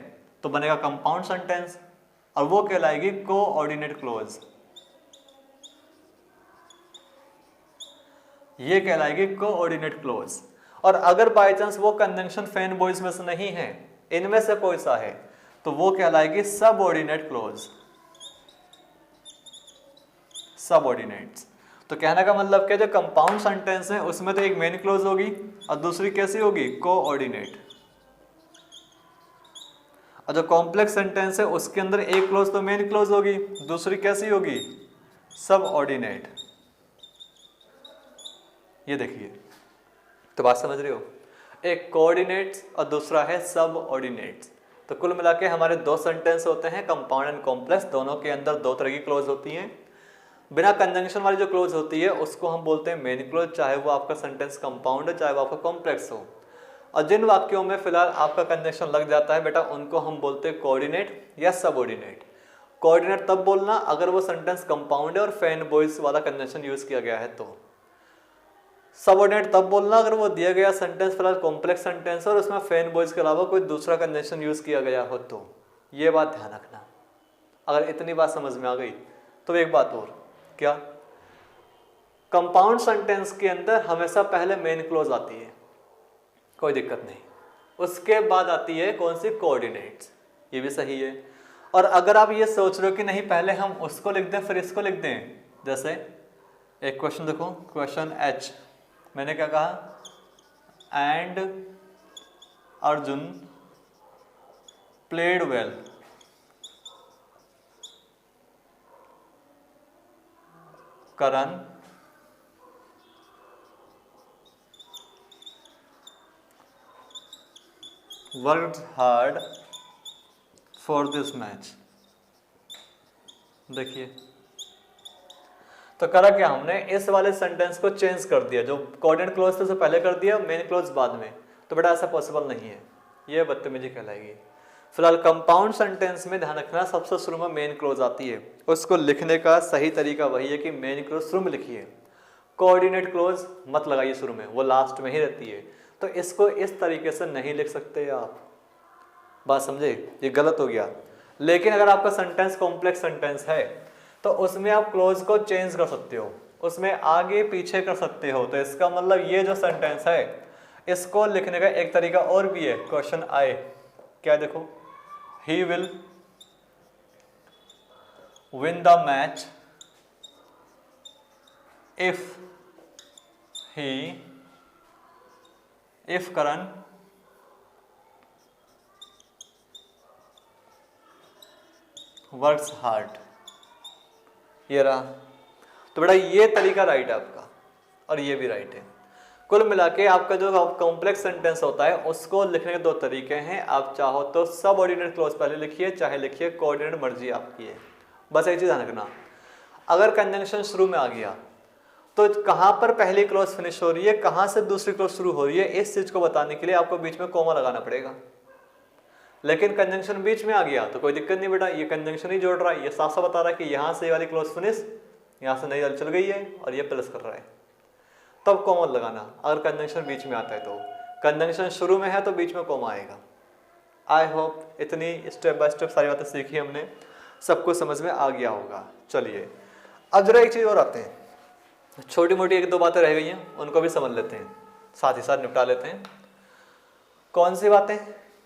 तो बनेगा कंपाउंड सेंटेंस, और वो कहलाएगी कोऑर्डिनेट क्लोज। ये कहलाएगी कोऑर्डिनेट क्लोज। और अगर बाय चांस वो कंजंक्शन फैन बॉयज में से नहीं है, इनमें से कोई सा है, तो वो कहलाएगी सबऑर्डिनेट क्लोज। सबऑर्डिनेट्स। तो कहने का मतलब क्या, जो कंपाउंड सेंटेंस है उसमें तो एक मेन क्लोज होगी और दूसरी कैसी होगी, कोऑर्डिनेट। और जो कॉम्प्लेक्स सेंटेंस है उसके अंदर एक क्लोज तो मेन क्लोज होगी, दूसरी कैसी होगी, सबऑर्डिनेट। ये देखिए, तो बात समझ रहे हो, एक कोऑर्डिनेट्स और दूसरा है सबऑर्डिनेट्स। तो कुल मिला के हमारे दो सेंटेंस होते हैं, कंपाउंड एंड कॉम्प्लेक्स। दोनों के अंदर दो तरह की क्लोज होती हैं। बिना कंजंक्शन वाली जो क्लोज होती है उसको हम बोलते हैं मेन क्लोज, चाहे वो आपका सेंटेंस कंपाउंड है चाहे वो आपका कॉम्प्लेक्स हो। और जिन वाक्यों में फिलहाल आपका कंजंक्शन लग जाता है बेटा, उनको हम बोलते हैं कोऑर्डिनेट या सबऑर्डिनेट। कोऑर्डिनेट तब बोलना अगर वो सेंटेंस कंपाउंड है और फैन बॉयज वाला कंजंक्शन यूज किया गया है तो। सबऑर्डिनेट तब बोलना अगर वो दिया गया सेंटेंस फिलहाल कॉम्प्लेक्स सेंटेंस और उसमें फैन बॉयज के अलावा कोई दूसरा कंजंक्शन यूज किया गया हो तो। ये बात ध्यान रखना। अगर इतनी बात समझ में आ गई तो एक बात और, क्या, कंपाउंड सेंटेंस के अंदर हमेशा पहले मेन क्लोज आती है, कोई दिक्कत नहीं। उसके बाद आती है कौन सी, कोऑर्डिनेट्स। ये भी सही है। और अगर आप ये सोच रहे हो कि नहीं पहले हम उसको लिख दें फिर इसको लिख दें, जैसे एक क्वेश्चन देखो, क्वेश्चन H, मैंने क्या कहा, and Arjun played well. Karan worked hard for this match. देखिए, तो करा क्या हमने, इस वाले सेंटेंस को चेंज कर दिया, जो कोऑर्डिनेट क्लोज थे उसे पहले कर दिया, मेन क्लोज बाद में। तो बेटा ऐसा पॉसिबल नहीं है, ये बदतमीजी कहलाएगी। फिलहाल कंपाउंड सेंटेंस में ध्यान रखना सबसे शुरू में मेन क्लोज आती है, उसको लिखने का सही तरीका वही है कि मेन क्लोज शुरू में लिखिए, कोऑर्डिनेट क्लोज मत लगाइए शुरू में, वो लास्ट में ही रहती है। तो इसको इस तरीके से नहीं लिख सकते आप, बात समझे, ये गलत हो गया। लेकिन अगर आपका सेंटेंस कॉम्प्लेक्स सेंटेंस है तो उसमें आप क्लोज को चेंज कर सकते हो, उसमें आगे पीछे कर सकते हो। तो इसका मतलब ये जो सेंटेंस है इसको लिखने का एक तरीका और भी है, क्वेश्चन आए क्या, देखो, he will win the match if he if Karan works hard, ये रहा। तो बेटा ये तरीका राइट है आपका और ये भी राइट है। कुल मिला के आपका जो कॉम्प्लेक्स सेंटेंस होता है उसको लिखने के दो तरीके हैं। आप चाहो तो सबऑर्डिनेट क्लॉज पहले लिखिए, चाहे लिखिए कोऑर्डिनेट, मर्जी आपकी है। बस एक चीज ध्यान रखना, अगर कंजंक्शन शुरू में आ गया तो कहां पर पहली क्लॉज फिनिश हो रही है, कहां से दूसरी क्लॉज शुरू हो रही है, इस चीज को बताने के लिए आपको बीच में कोमा लगाना पड़ेगा। लेकिन कंजंक्शन बीच में आ गया तो कोई दिक्कत नहीं बेटा, ये कंजंक्शन ही जोड़ रहा है, ये साफ साफ बता रहा है कि यहां से ये वाली क्लॉज फिनिश, यहां से नई वाली चल गई है और ये प्लस कर रहा है, तब कोमा लगाना। अगर कंजंक्शन बीच में आता है तो, कंजंक्शन शुरू में है तो बीच में कोमा आएगा। आई होप इतनी स्टेप बाय स्टेप सारी बातें सीखी हमने, सब कुछ समझ में आ गया होगा। चलिए अब जरा एक चीज और आते हैं, छोटी मोटी एक दो बातें रह गई हैं, उनको भी समझ लेते हैं, साथ ही साथ निपटा लेते हैं। कौन सी बातें?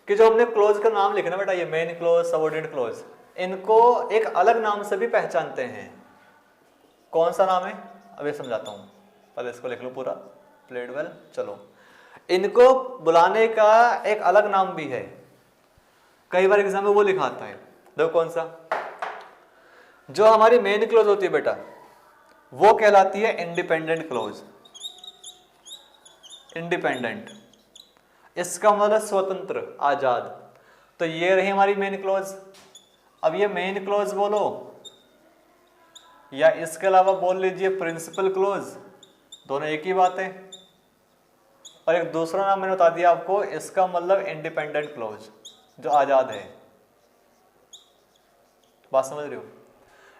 कि जो हमने क्लोज का नाम लिखा ना बेटा, ये मेन क्लोज, सबऑर्डिनेट क्लोज, इनको एक अलग नाम से भी पहचानते हैं। कौन सा नाम है अब ये समझाता हूं, पहले इसको लिख लो पूरा, प्लेड वेल। चलो, इनको बुलाने का एक अलग नाम भी है, कई बार एग्जाम में वो लिखा आता है। देखो कौन सा, जो हमारी मेन क्लोज होती है बेटा वो कहलाती है इंडिपेंडेंट क्लोज। इंडिपेंडेंट इसका मतलब स्वतंत्र, आजाद। तो ये रही हमारी मेन क्लोज। अब ये मेन क्लोज बोलो या इसके अलावा बोल लीजिए प्रिंसिपल क्लोज, दोनों एक ही बात है। और एक दूसरा नाम मैंने बता दिया आपको, इसका मतलब इंडिपेंडेंट क्लोज, जो आजाद है। बात समझ रहे हो?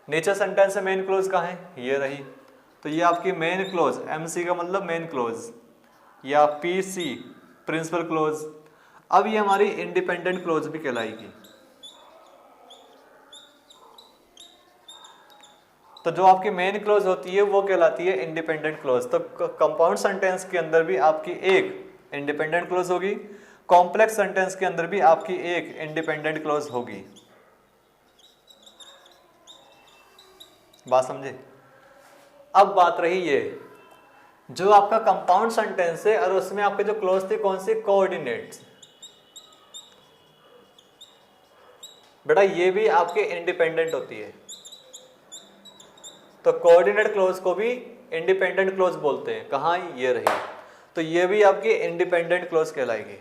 नीचे सेंटेंस में मेन क्लोज कहाँ है, ये रही। तो ये आपकी मेन क्लोज, एमसी का मतलब मेन क्लोज, या पीसी प्रिंसिपल क्लोज। अब ये हमारी इंडिपेंडेंट क्लोज भी कहलाएगी। तो जो आपकी मेन क्लोज होती है वो कहलाती है इंडिपेंडेंट क्लोज। तो कंपाउंड सेंटेंस के अंदर भी आपकी एक इंडिपेंडेंट क्लोज होगी, कॉम्प्लेक्स सेंटेंस के अंदर भी आपकी एक इंडिपेंडेंट क्लोज होगी। बात समझे? अब बात रही ये, जो आपका कंपाउंड सेंटेंस है और उसमें आपके जो क्लोज थी कौन सी, कोऑर्डिनेट्स। बेटा ये भी आपके इंडिपेंडेंट होती है, तो कोऑर्डिनेट क्लोज को भी इंडिपेंडेंट क्लोज बोलते हैं। कहां, ये रही। तो ये भी आपकी इंडिपेंडेंट क्लोज कहलाएगी।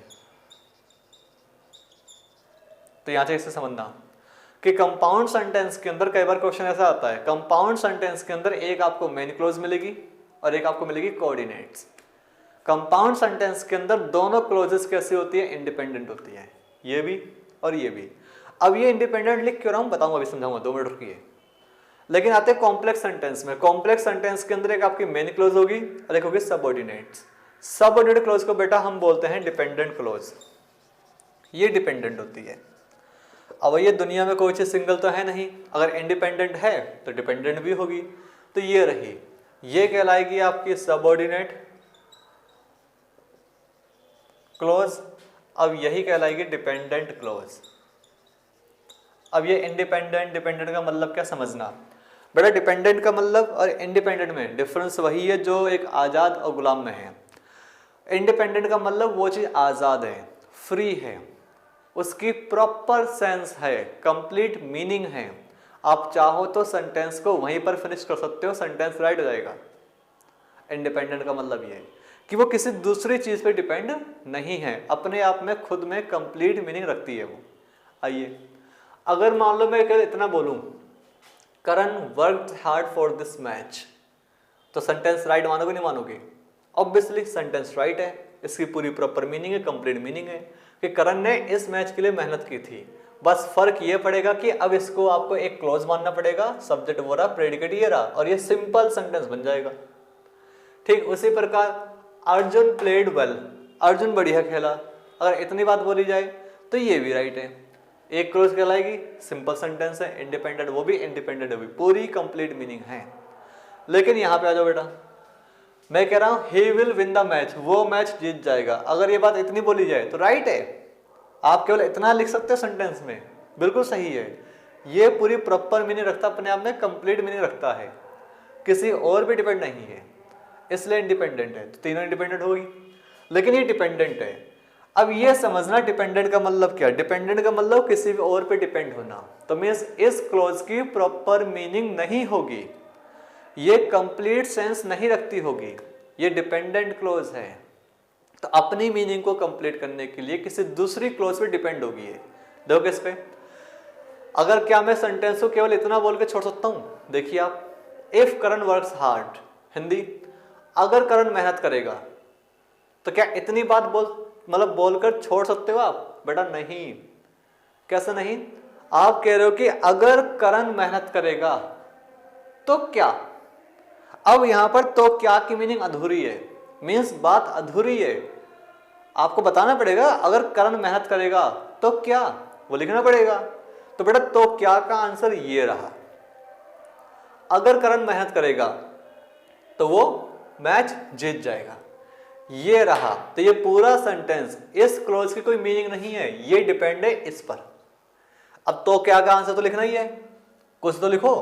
तो यहां से इसे समझना कि कंपाउंड सेंटेंस के अंदर कई बार क्वेश्चन ऐसा आता है, कंपाउंड सेंटेंस के अंदर एक आपको मेन क्लोज मिलेगी और एक आपको मिलेगी कोऑर्डिनेट्स। कंपाउंड सेंटेंस के अंदर दोनों क्लोजेस कैसी होती है, इंडिपेंडेंट होती है, ये भी और ये भी। अब ये इंडिपेंडेंट लिख क्यों रहा हूं बताऊंगा, अभी समझाऊंगा, 2 मिनट रुकिए। लेकिन आते हैं कॉम्प्लेक्स सेंटेंस में। कॉम्प्लेक्स सेंटेंस के अंदर एक आपकी मेन क्लोज होगी और एक होगी सबऑर्डिनेट्स। सबऑर्डिनेट क्लोज को बेटा हम बोलते हैं डिपेंडेंट क्लोज, ये डिपेंडेंट होती है। अब ये दुनिया में कोई चीज सिंगल तो है नहीं, अगर इंडिपेंडेंट है तो डिपेंडेंट भी होगी। तो ये रही, ये कहलाएगी आपकी सबऑर्डिनेट क्लोज। अब यही कहलाएगी डिपेंडेंट क्लोज। अब ये इंडिपेंडेंट डिपेंडेंट का मतलब क्या समझना बेटा, डिपेंडेंट का मतलब और इंडिपेंडेंट में डिफरेंस वही है जो एक आजाद और गुलाम में है। इंडिपेंडेंट का मतलब वो चीज आजाद है, फ्री है, उसकी प्रॉपर सेंस है, कंप्लीट मीनिंग है। आप चाहो तो सेंटेंस को वहीं पर फिनिश कर सकते हो, सेंटेंस राइट हो जाएगा। इंडिपेंडेंट का मतलब ये है कि वो किसी दूसरी चीज पे डिपेंड नहीं है, अपने आप में खुद में कंप्लीट मीनिंग रखती है वो। आइए, अगर मान लो मैं इतना बोलूं, Karan worked hard for this match, तो सेंटेंस राइट मानोगे नहीं मानोगे? ऑब्वियसली सेंटेंस राइट है, इसकी पूरी प्रॉपर मीनिंग है, कंप्लीट मीनिंग है कि करण ने इस मैच के लिए मेहनत की थी। बस फर्क ये पड़ेगा कि अब इसको आपको एक क्लॉज मानना पड़ेगा, सब्जेक्ट वो रहा, प्रेडिकेट ये रहा, और ये सिंपल सेंटेंस बन जाएगा। ठीक उसी प्रकार अर्जुन प्लेड वेल, अर्जुन बढ़िया खेला, अगर इतनी बात बोली जाए तो ये भी राइट है, एक क्लोज कहलाएगी, सिंपल सेंटेंस है, इंडिपेंडेंट, वो भी इंडिपेंडेंट है, पूरी कंप्लीट मीनिंग है। लेकिन यहां पे आ जाओ बेटा, मैं कह रहा हूं he will win the match, वो मैच जीत जाएगा। अगर ये बात इतनी बोली जाए तो राइट है, आप केवल इतना लिख सकते हो सेंटेंस में, बिल्कुल सही है। ये पूरी प्रॉपर मीनिंग रखता, अपने आप में कंप्लीट मीनिंग रखता है, किसी और भी डिपेंड नहीं है, इसलिए इंडिपेंडेंट है। तो तीनों इंडिपेंडेंट होगी। लेकिन ये डिपेंडेंट है। अब ये समझना डिपेंडेंट का मतलब क्या है। डिपेंडेंट का मतलब किसी भी और पे डिपेंड होना। तो मीन्स इस क्लॉज की प्रॉपर मीनिंग नहीं होगी, ये कंप्लीट सेंस नहीं रखती होगी, ये डिपेंडेंट क्लॉज है। तो अपनी मीनिंग को कंप्लीट करने के लिए किसी दूसरी क्लॉज पे डिपेंड होगी ये। देखो किस पे, अगर क्या मैं सेंटेंस को केवल इतना बोल के छोड़ सकता हूं, देखिए आप, if Karan works hard, Hindi, अगर करण मेहनत करेगा, तो क्या इतनी बात मतलब बोलकर छोड़ सकते हो आप? बेटा नहीं। कैसे नहीं? आप कह रहे हो कि अगर करण मेहनत करेगा तो क्या। अब यहां पर तो क्या की मीनिंग अधूरी है, मीन्स बात अधूरी है। आपको बताना पड़ेगा अगर करण मेहनत करेगा तो क्या, वो लिखना पड़ेगा। तो बेटा तो क्या का आंसर ये रहा, अगर करण मेहनत करेगा तो वो मैच जीत जाएगा, ये रहा। तो ये पूरा सेंटेंस, इस क्लॉज की कोई मीनिंग नहीं है, ये डिपेंड है इस पर। अब तो क्या का आंसर तो लिखना ही है, कुछ तो लिखो।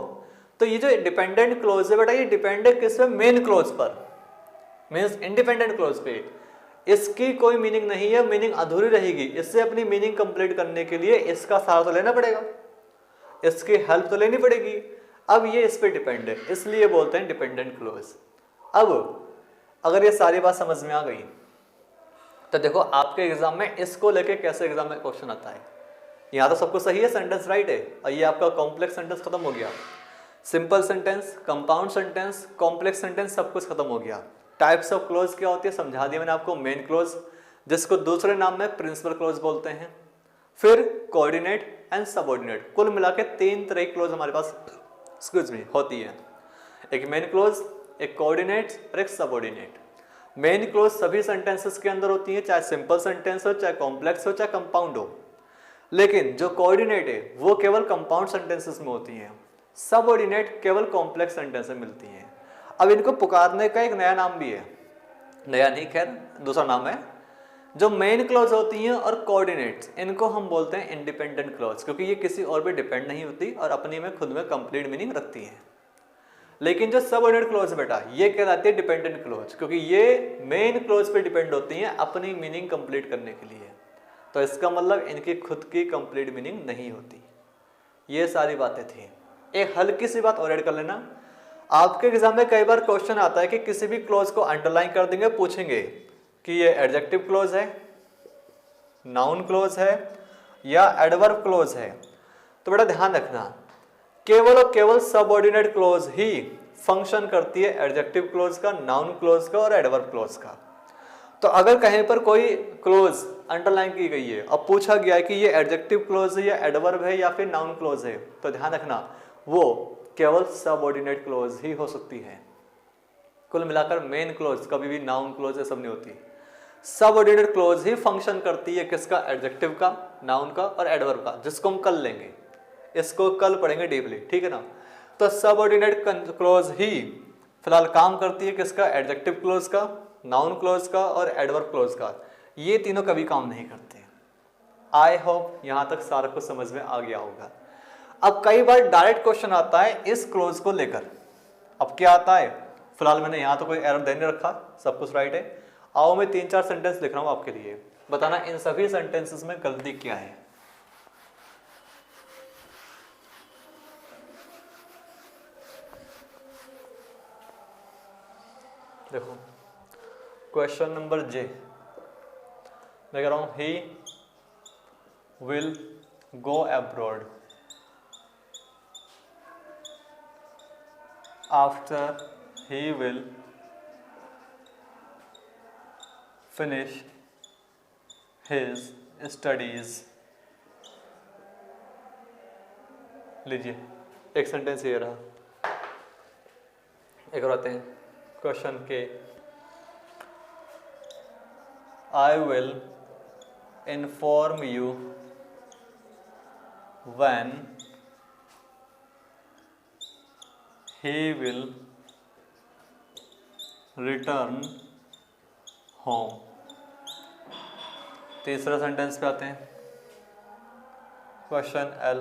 तो ये जो डिपेंडेंट क्लॉज है बेटा, ये डिपेंड है किस पे? मेन क्लॉज पर, मीन्स इंडिपेंडेंट क्लॉज पे। इसकी कोई मीनिंग नहीं है, मीनिंग अधूरी रहेगी। इससे अपनी मीनिंग कंप्लीट करने के लिए इसका सहारा तो लेना पड़ेगा, इसकी हेल्प तो लेनी पड़ेगी। अब ये इस पे डिपेंड है, इसलिए बोलते हैं डिपेंडेंट क्लॉज। अब अगर ये सारी बात समझ में आ गई तो देखो आपके एग्जाम में इसको लेके कैसे एग्जाम में क्वेश्चन आता है। यहाँ तो सब कुछ सही है, सेंटेंस राइट है, और ये आपका कॉम्प्लेक्स सेंटेंस खत्म हो गया। Simple sentence, compound sentence, complex sentence, सब कुछ खत्म हो गया। टाइप्स ऑफ क्लोज क्या होती है समझा दिया मैंने आपको। मेन क्लोज, जिसको दूसरे नाम में प्रिंसिपल क्लोज बोलते हैं। फिर कोऑर्डिनेट एंड सबऑर्डिनेट, कुल मिला के 3 तरह की क्लोज हमारे पास होती है। एक मेन क्लोज, एक कोऑर्डिनेट और एक सबऑर्डिनेट। मेन क्लोज सभी सेंटेंसेस के अंदर होती है, चाहे सिंपल सेंटेंस हो, चाहे कॉम्प्लेक्स हो, चाहे कंपाउंड हो। लेकिन जो कोऑर्डिनेट है वो केवल कंपाउंड सेंटेंसेस में होती है, सबऑर्डिनेट केवल कॉम्प्लेक्स सेंटेंस में मिलती है। अब इनको पुकारने का एक नया नाम भी है, नया नहीं खैर दूसरा नाम है। जो मेन क्लॉज होती हैं और कोऑर्डिनेट्स, इनको हम बोलते हैं इंडिपेंडेंट क्लॉज, क्योंकि ये किसी और पे डिपेंड नहीं होती और अपनी में खुद में कंप्लीट मीनिंग रखती है। लेकिन जो सबऑर्डिनेट क्लॉज बेटा, ये कहलाती है डिपेंडेंट क्लॉज, क्योंकि ये मेन क्लॉज पे डिपेंड होती हैं अपनी मीनिंग कंप्लीट करने के लिए। तो इसका मतलब इनकी खुद की कंप्लीट मीनिंग नहीं होती। ये सारी बातें थी। एक हल्की सी बात और ऐड कर लेना, आपके एग्जाम में कई बार क्वेश्चन आता है कि किसी भी क्लॉज को अंडरलाइन कर देंगे, पूछेंगे कि ये एडजेक्टिव क्लॉज है, नाउन क्लॉज है या एडवर्ब क्लॉज है। तो बेटा ध्यान रखना, केवल और केवल सबऑर्डिनेट क्लॉज ही फंक्शन करती है एडजेक्टिव क्लॉज का, नाउन क्लॉज का और एडवर्ब क्लॉज का। तो अगर कहीं पर कोई क्लॉज अंडरलाइन की गई है और पूछा गया है कि ये एडजेक्टिव क्लॉज है या एडवर्ब है या फिर नाउन क्लॉज है, तो ध्यान रखना वो केवल सबऑर्डिनेट क्लॉज ही हो सकती है। कुल मिलाकर मेन क्लॉज कभी भी नाउन क्लॉज ये सब नहीं होती। सबऑर्डिनेट क्लॉज ही फंक्शन करती है किसका? एडजेक्टिव का, नाउन का और एडवर्ब का, जिसको हम कल लेंगे, इसको कल पढ़ेंगे डीपली, ठीक है ना। तो सबऑर्डिनेट क्लॉज ही फिलहाल काम करती है किसका? एडजेक्टिव क्लॉज का, नाउन क्लॉज का और एडवर्ब क्लॉज का। ये तीनों कभी काम नहीं करते। आई होप यहां तक सारा कुछ समझ में आ गया होगा। अब कई बार डायरेक्ट क्वेश्चन आता है इस क्लॉज को लेकर। अब क्या आता है, फिलहाल मैंने यहां तो कोई एरर दे नहीं रखा, सब कुछ राइट है। आओ मैं 3-4 सेंटेंस लिख रहा हूं आपके लिए, बताना इन सभी सेंटेंसेस में गलती क्या है। देखो क्वेश्चन नंबर जे, मैं कह रहा हूं he will go abroad after he will finish his studies. लीजिए एक सेंटेंस ये रहा। एक और आते हैं क्वेश्चन के, I will inform you when he will return home। तीसरा सेंटेंस पे आते हैं, question L,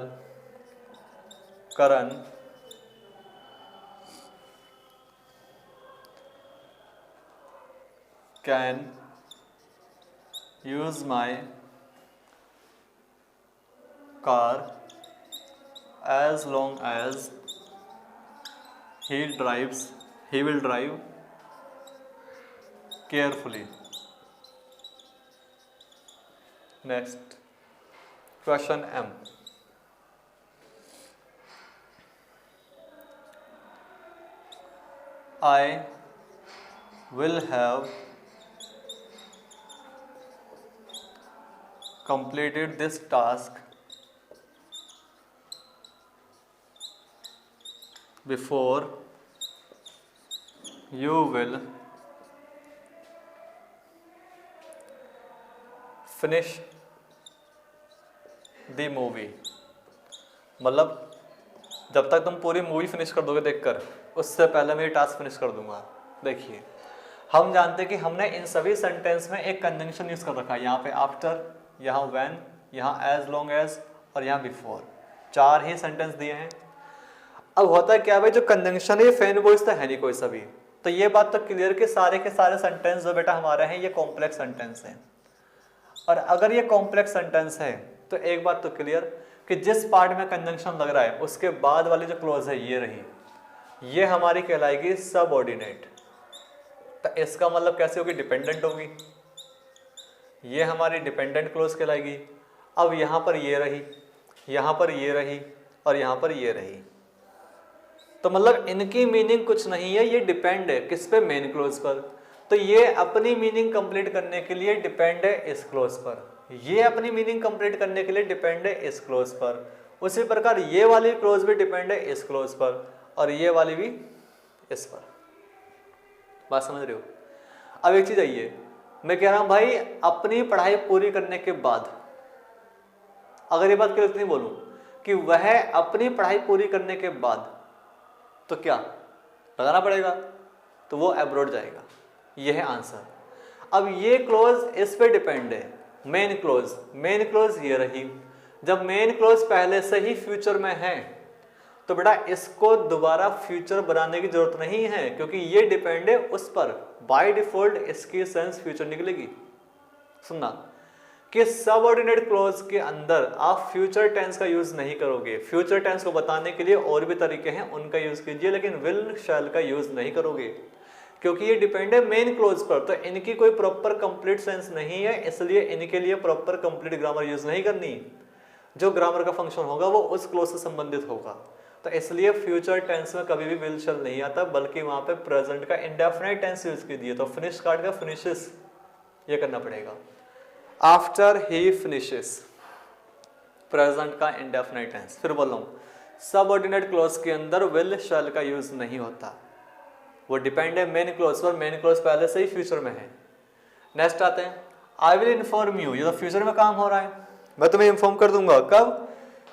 Karan can use my car as long as he will drive carefully. Next question M. I will have completed this task before you will finish the movie. मतलब जब तक तुम पूरी मूवी फिनिश कर दोगे देखकर, उससे पहले मैं ये टास्क फिनिश कर दूंगा। देखिए, हम जानते हैं कि हमने इन सभी सेंटेंस में एक कंजंक्शन यूज कर रखा है। यहाँ पे आफ्टर, यहाँ व्हेन, यहाँ एज लॉन्ग एज और यहाँ बिफोर, 4 ही सेंटेंस दिए हैं। अब होता है क्या भाई, जो कंजंक्शन है फेन वॉइस तो है नहीं कोई सभी, तो ये बात तो क्लियर कि सारे के सारे सेंटेंस जो बेटा हमारे हैं ये कॉम्प्लेक्स सेंटेंस हैं। और अगर ये कॉम्प्लेक्स सेंटेंस है तो एक बात तो क्लियर कि जिस पार्ट में कंजंक्शन लग रहा है उसके बाद वाली जो क्लॉज है ये रही, ये हमारी कहलाएगी सबऑर्डिनेट। तो इसका मतलब कैसे होगी, डिपेंडेंट होगी। ये हमारी डिपेंडेंट क्लॉज कहलाएगी। अब यहाँ पर ये रही, यहाँ पर ये रही और यहाँ पर ये रही, तो मतलब इनकी मीनिंग कुछ नहीं है, ये डिपेंड है किस पे, मेन क्लोज पर। तो ये अपनी मीनिंग कंप्लीट करने के लिए डिपेंड है इस क्लोज पर, ये अपनी मीनिंग कंप्लीट करने के लिए डिपेंड है इस क्लोज पर। उसी प्रकार ये वाली क्लोज भी डिपेंड है इस क्लोज पर और ये वाली भी इस पर। बात समझ रहे हो? अब एक चीज आइए, मैं कह रहा हूं भाई अपनी पढ़ाई पूरी करने के बाद, अगर ये बात क्लियर नहीं बोलूं कि वह अपनी पढ़ाई पूरी करने के बाद, तो क्या लगाना पड़ेगा, तो वो अब्रॉड जाएगा। यह है आंसर। अब ये क्लोज इस पे डिपेंड है, मेन क्लोज। मेन क्लोज ये रही। जब मेन क्लोज पहले से ही फ्यूचर में है तो बेटा इसको दोबारा फ्यूचर बनाने की जरूरत नहीं है, क्योंकि ये डिपेंड है उस पर। बाय डिफॉल्ट इसकी सेंस फ्यूचर निकलेगी। सुनना कि सबऑर्डिनेट क्लॉज के अंदर आप फ्यूचर टेंस का यूज नहीं करोगे। फ्यूचर टेंस को बताने के लिए और भी तरीके हैं, उनका यूज कीजिए, लेकिन विल शैल का यूज नहीं करोगे, क्योंकि ये डिपेंड है मेन क्लॉज पर। तो इनकी कोई प्रॉपर कंप्लीट सेंस नहीं है, इसलिए इनके लिए प्रॉपर कंप्लीट ग्रामर यूज नहीं करनी। जो ग्रामर का फंक्शन होगा वो उस क्लॉज से संबंधित होगा। तो इसलिए फ्यूचर टेंस में कभी भी विल शैल नहीं आता, बल्कि वहां पे प्रेजेंट का इंडेफिनिट टेंस यूज कीजिए। तो फिनिश कार्ड का फिनिशेस ये करना पड़ेगा। आफ्टर ही फिनिशेस, प्रेजेंट का इंडेफिनिट टेंस। फिर बोल रहा हूं, सबऑर्डिनेट क्लॉज के अंदर विल शैल का यूज नहीं होता, वो डिपेंड है मेन क्लॉज पर। मेन क्लॉज पहले से ही फ्यूचर में है। नेक्स्ट आते हैं, आई विल इन्फॉर्म यू। ये तो फ्यूचर में काम हो रहा है, मैं तुम्हें इन्फॉर्म कर दूंगा। कब?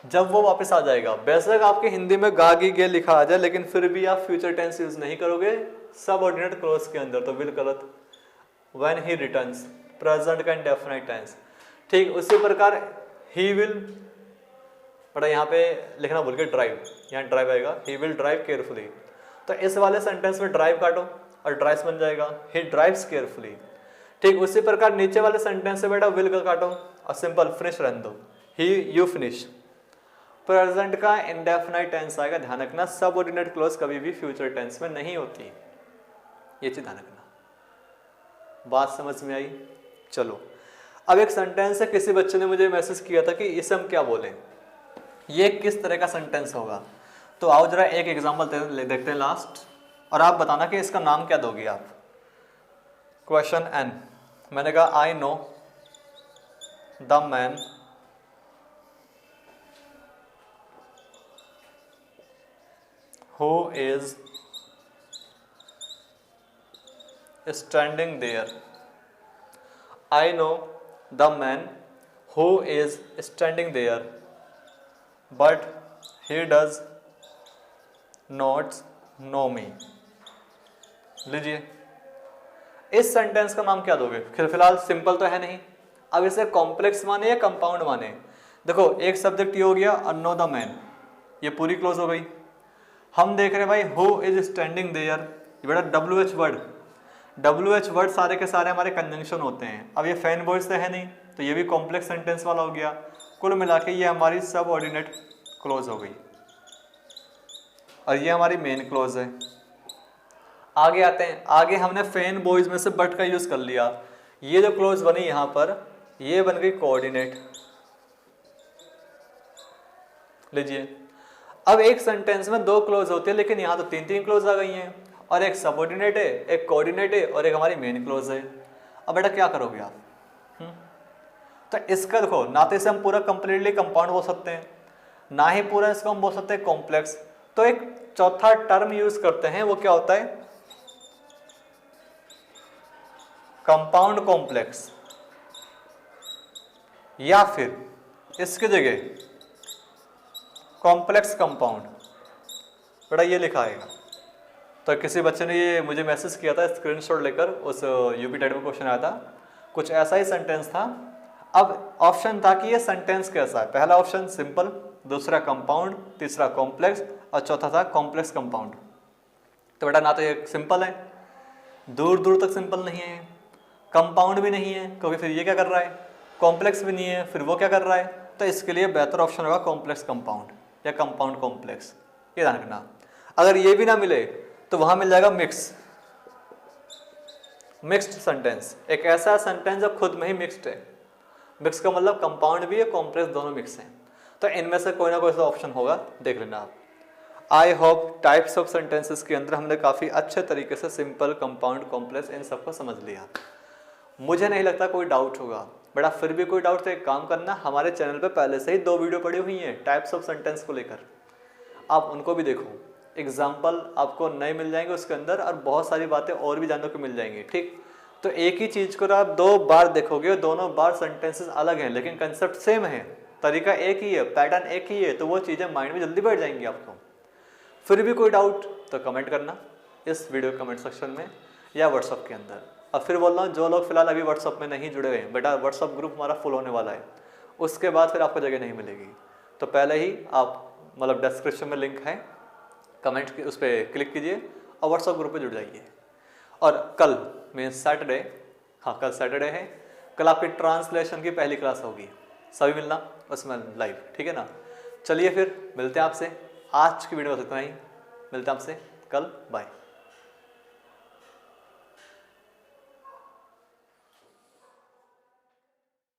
जब वो वापस आ जाएगा। बेशक आपके हिंदी में गा गी गे लिखा आ जाए, लेकिन फिर भी आप फ्यूचर टेंस यूज नहीं करोगे सबऑर्डिनेट क्लॉज के अंदर, तो विल गलत। व्हेन ही रिटर्न्स, प्रेजेंट का इंडेफिनिट टेंस। ठीक उसी प्रकार ही विल, बड़ा यहाँ पे लिखना भूल के ड्राइव, यहाँ ड्राइव आएगा, ही विल ड्राइव केयरफुली। तो इस वाले सेंटेंस में ड्राइव काटो और ड्राइव्स बन जाएगा, ही ड्राइव्स केयरफुली। ठीक उसी प्रकार नीचे वाले सेंटेंस से बेटा विल का काटो और सिंपल फिनिश रहने दो, ही यू फिनिश। प्रेजेंट का इंडेफिनिट टेंस आएगा, ध्यान रखना। सबऑर्डिनेट क्लॉज कभी भी फ्यूचर टेंस में नहीं होती, ये चीज ध्यान रखना। बात समझ में आई? चलो अब एक सेंटेंस है, किसी बच्चे ने मुझे मैसेज किया था कि इसे हम क्या बोलें, ये किस तरह का सेंटेंस होगा। तो आओ जरा एक एग्जांपल देखते हैं लास्ट, और आप बताना कि इसका नाम क्या दोगे आप। क्वेश्चन एन, मैंने कहा I know the man who is standing there. I know the man who is standing there, but he does not know me. लीजिए, इस सेंटेंस का नाम क्या दोगे? फिलहाल सिंपल तो है नहीं, अब इसे कॉम्प्लेक्स माने या कंपाउंड माने। देखो एक सब्जेक्ट ये हो गया और नो द मैन, ये पूरी क्लोज हो गई। हम देख रहे हैं भाई हु इज स्टैंडिंग देयर, ये बेटा WH वर्ड, WH वर्ड सारे के सारे हमारे कंजंक्शन होते हैं। अब ये फैन बॉयज तो है नहीं, तो ये भी कॉम्प्लेक्स सेंटेंस वाला हो गया। कुल मिला के ये हमारी सब ऑर्डिनेट क्लोज हो गई और ये हमारी मेन क्लोज है। आगे आते हैं, आगे हमने फैन बॉयज में से बट का यूज कर लिया। ये जो क्लोज बनी यहां पर, ये बन गई कोऑर्डिनेट। लीजिए, अब एक सेंटेंस में 2 क्लोज होते हैं, लेकिन यहां तो 3 क्लोज आ गई हैं, और एक सबऑर्डिनेट है, एक कोऑर्डिनेट है और एक हमारी मेन क्लोज है। अब बेटा क्या करोगे आप? तो इसका देखो, ना तो इसे हम पूरा कंप्लीटली कंपाउंड बोल सकते हैं, ना ही पूरा इसको हम बोल सकते हैं कॉम्प्लेक्स। तो एक चौथा टर्म यूज करते हैं, वो क्या होता है? कंपाउंड कॉम्प्लेक्स, या फिर इसकी जगह कॉम्प्लेक्स कंपाउंड। बेटा ये लिखा आएगा। तो किसी बच्चे ने ये मुझे मैसेज किया था स्क्रीनशॉट लेकर, उस यूपी टेट में क्वेश्चन आया था, कुछ ऐसा ही सेंटेंस था। अब ऑप्शन था कि ये सेंटेंस कैसा है। पहला ऑप्शन सिंपल, दूसरा कंपाउंड, तीसरा कॉम्प्लेक्स और चौथा था कॉम्प्लेक्स कंपाउंड। तो बेटा ना तो ये सिंपल है, दूर दूर तक सिंपल नहीं है, कंपाउंड भी नहीं है क्योंकि फिर ये क्या कर रहा है, कॉम्प्लेक्स भी नहीं है, फिर वो क्या कर रहा है। तो इसके लिए बेहतर ऑप्शन होगा कॉम्प्लेक्स कंपाउंड या कंपाउंड कॉम्प्लेक्स। ये ध्यान रखना। अगर ये भी ना मिले तो वहां मिल जाएगा मिक्स्ड सेंटेंस। एक ऐसा सेंटेंस जो खुद में ही मिक्स्ड है। मिक्स का मतलब कंपाउंड भी है, कॉम्प्लेक्स दोनों मिक्स हैं। तो इनमें से कोई ना कोई सा ऑप्शन होगा, देख लेना आप। I hope types of sentences के अंदर हमने काफ़ी अच्छे तरीके से सिंपल, कंपाउंड, कॉम्प्लेक्स इन सबको समझ लिया। मुझे नहीं लगता कोई डाउट होगा। बेटा फिर भी कोई डाउट तो एक काम करना, हमारे चैनल पे पहले से ही 2 वीडियो पड़ी हुई हैं टाइप्स ऑफ सेंटेंस को लेकर, आप उनको भी देखो। एग्जाम्पल आपको नए मिल जाएंगे उसके अंदर, और बहुत सारी बातें और भी जानने को मिल जाएंगी। ठीक, तो एक ही चीज़ को आप 2 बार देखोगे, दोनों बार सेंटेंसेस अलग हैं लेकिन कंसेप्ट सेम है, तरीका एक ही है, पैटर्न एक ही है, तो वो चीज़ें माइंड में जल्दी बैठ जाएंगी आपको। फिर भी कोई डाउट तो कमेंट करना इस वीडियो कमेंट सेक्शन में या व्हाट्सअप के अंदर। अब फिर बोल रहा हूँ, जो लोग फिलहाल अभी व्हाट्सअप में नहीं जुड़े हुए हैं, बेटा व्हाट्सअप ग्रुप हमारा फुल होने वाला है, उसके बाद फिर आपको जगह नहीं मिलेगी। तो पहले ही आप मतलब डिस्क्रिप्शन में लिंक है, कमेंट की उस पर क्लिक कीजिए और व्हाट्सअप ग्रुप पे जुड़ जाइए। और कल मीन्स सैटरडे, हाँ कल सैटरडे है, कल आपकी ट्रांसलेशन की पहली क्लास होगी, सभी मिलना उसमें लाइव, ठीक है ना। चलिए फिर मिलते हैं आपसे, आज की वीडियो बस इतना ही, मिलते हैं आपसे कल, बाय।